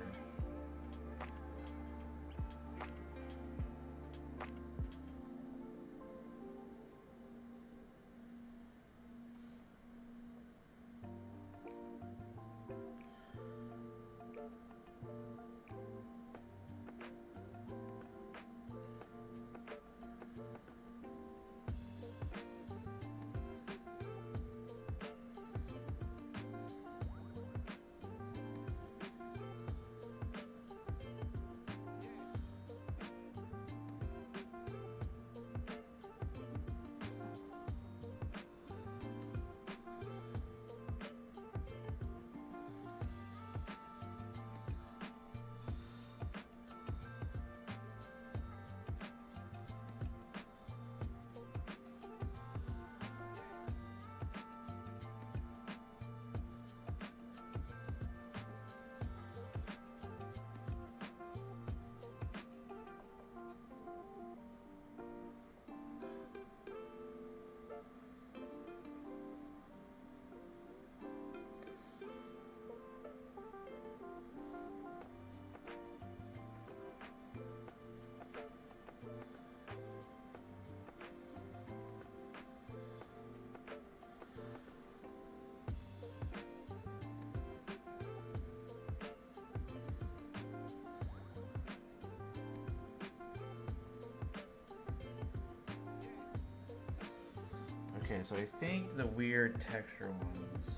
Okay, so I think the weird texture ones,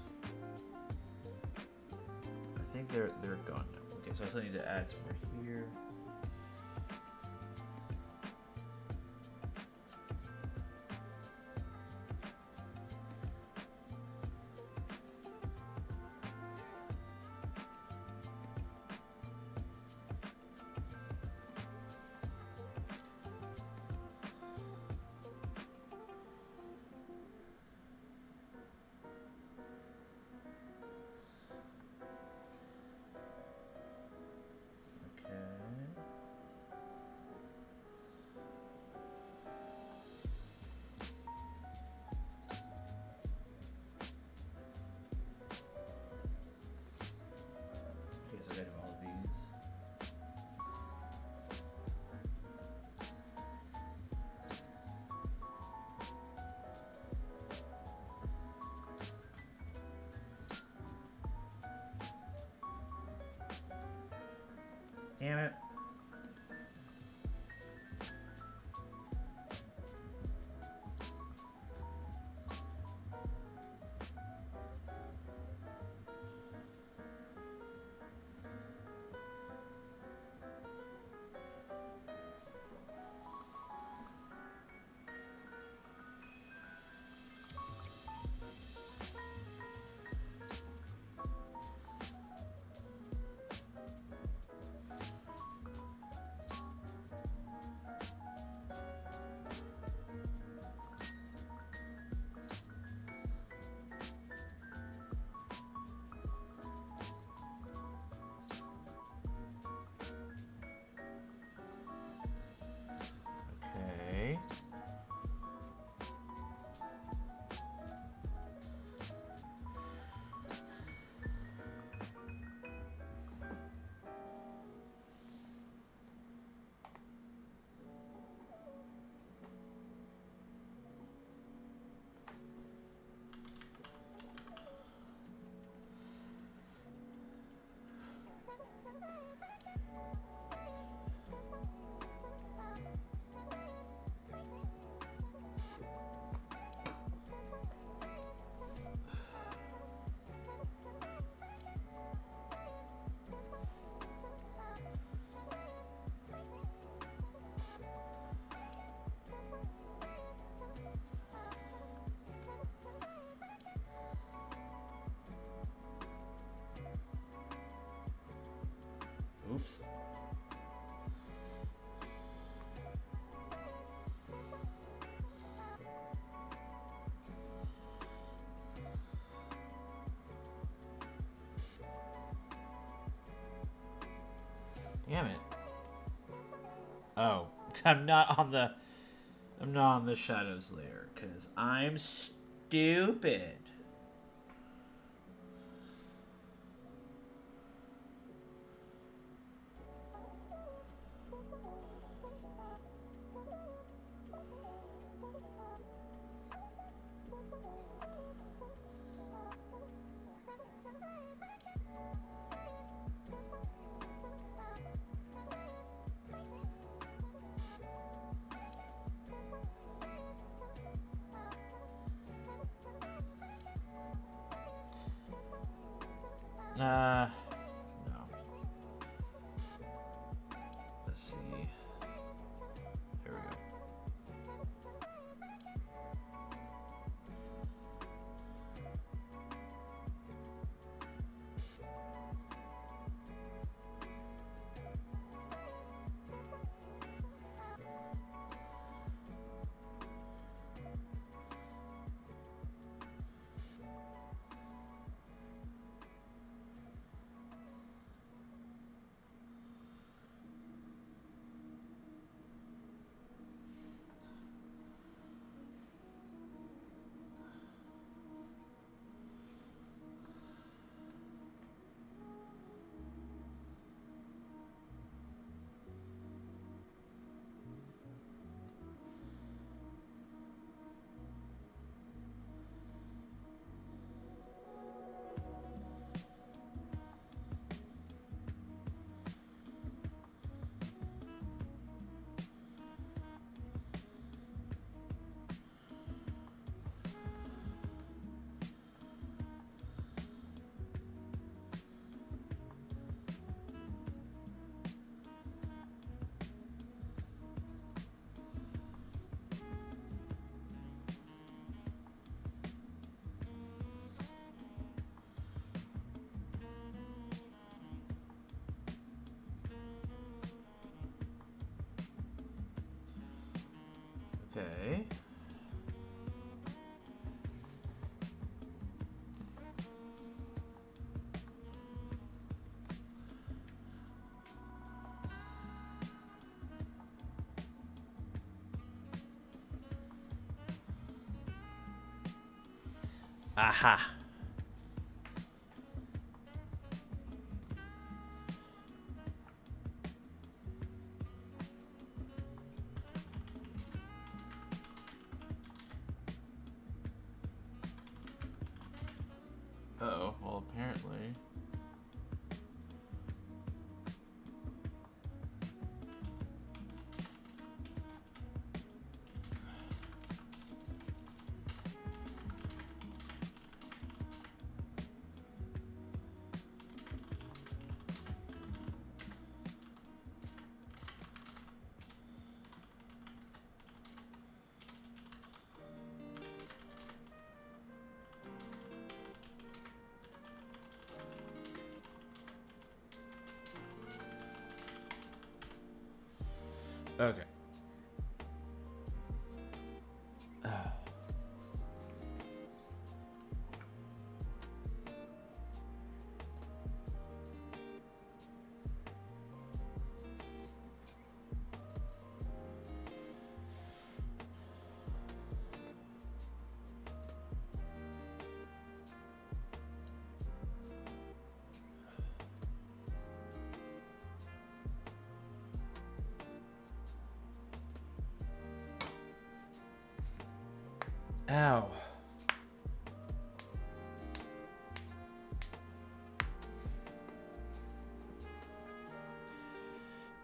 I think they're gone now. Okay, so I still need to add some more here. Damn it. Okay. Oops. Damn it. Oh, I'm not on the shadows layer because I'm stupid. No. Let's see. There we go. Okay. Aha. Uh-oh. Well, apparently. Okay. Ow.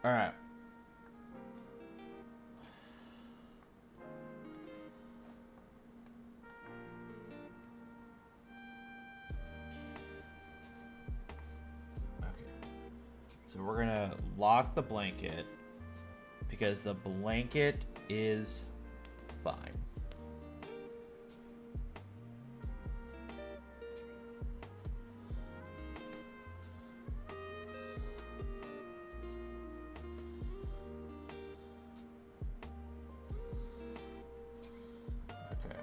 All right. Okay. So we're gonna lock the blanket because the blanket is fine. Okay.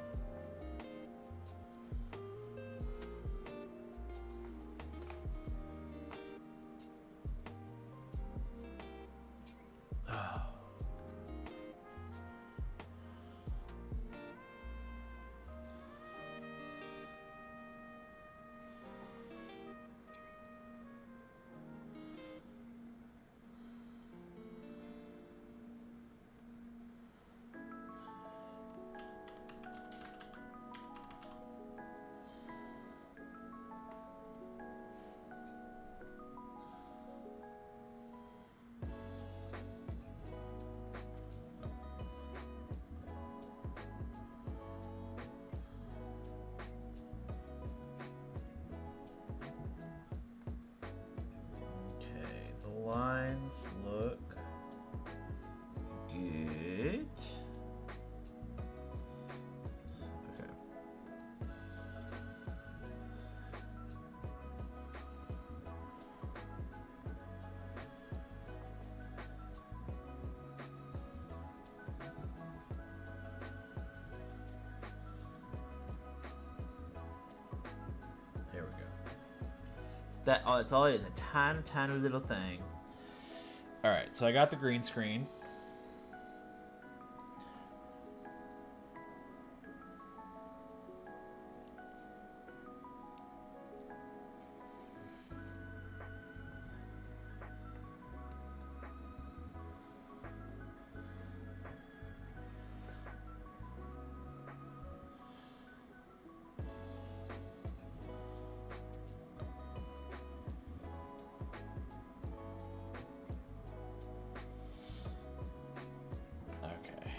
Okay, the lines look good. Okay. There we go. It's all it is, a tiny, tiny little thing. All right, so I got the green screen. Okay.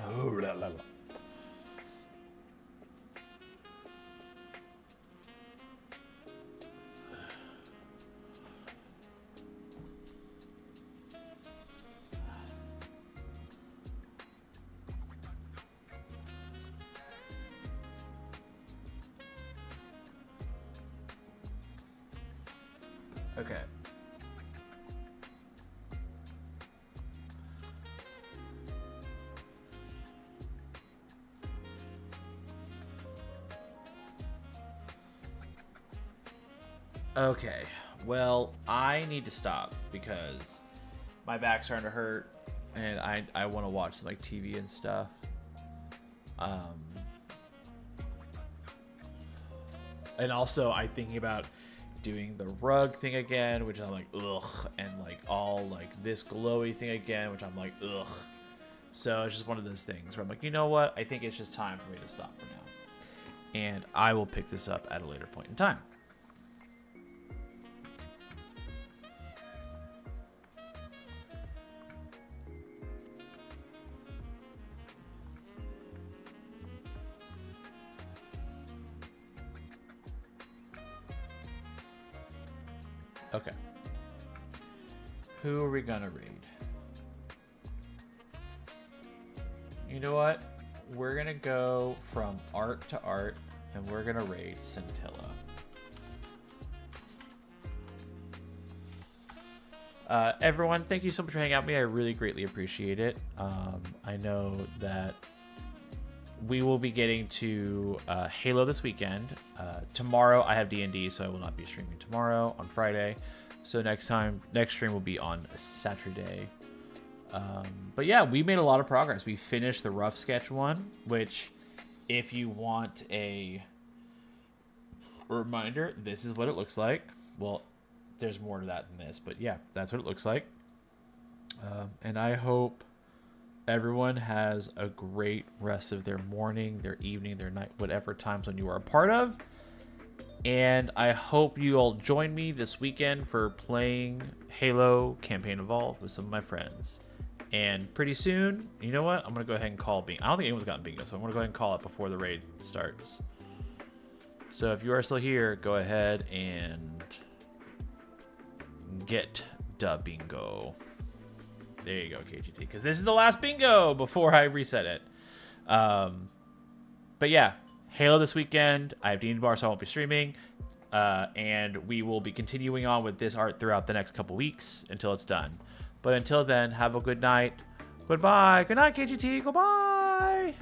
Oh, la, la, la. Okay. Okay. Well, I need to stop because my back's starting to hurt and I want to watch like TV and stuff. And also I'm thinking about doing the rug thing again, which I'm like, ugh, and like all like this glowy thing again, which I'm like, ugh. So it's just one of those things where I'm like, you know what? I think it's just time for me to stop for now. And I will pick this up at a later point in time. Okay. Who are we gonna read? You know what? We're gonna go from art to art, and we're gonna raid Scintilla. Everyone, thank you so much for hanging out with me. I really greatly appreciate it. I know that we will be getting to Halo this weekend. Tomorrow I have D&D, so I will not be streaming tomorrow on Friday. So next stream will be on Saturday. But yeah, we made a lot of progress. We finished the rough sketch one, which if you want a reminder, this is what it looks like. Well, there's more to that than this, but yeah, that's what it looks like. And I hope everyone has a great rest of their morning, their evening, their night, whatever time zone you are a part of. And I hope you all join me this weekend for playing Halo Campaign Evolved with some of my friends. And pretty soon, you know what? I'm going to go ahead and call bingo. I don't think anyone's gotten bingo, so I'm going to go ahead and call it before the raid starts. So if you are still here, go ahead and get the bingo. There you go, KGT. Because this is the last bingo before I reset it. But yeah, Halo this weekend. I have D&D Bar, so I won't be streaming. And we will be continuing on with this art throughout the next couple weeks until it's done. But until then, have a good night. Goodbye. Good night, KGT. Goodbye.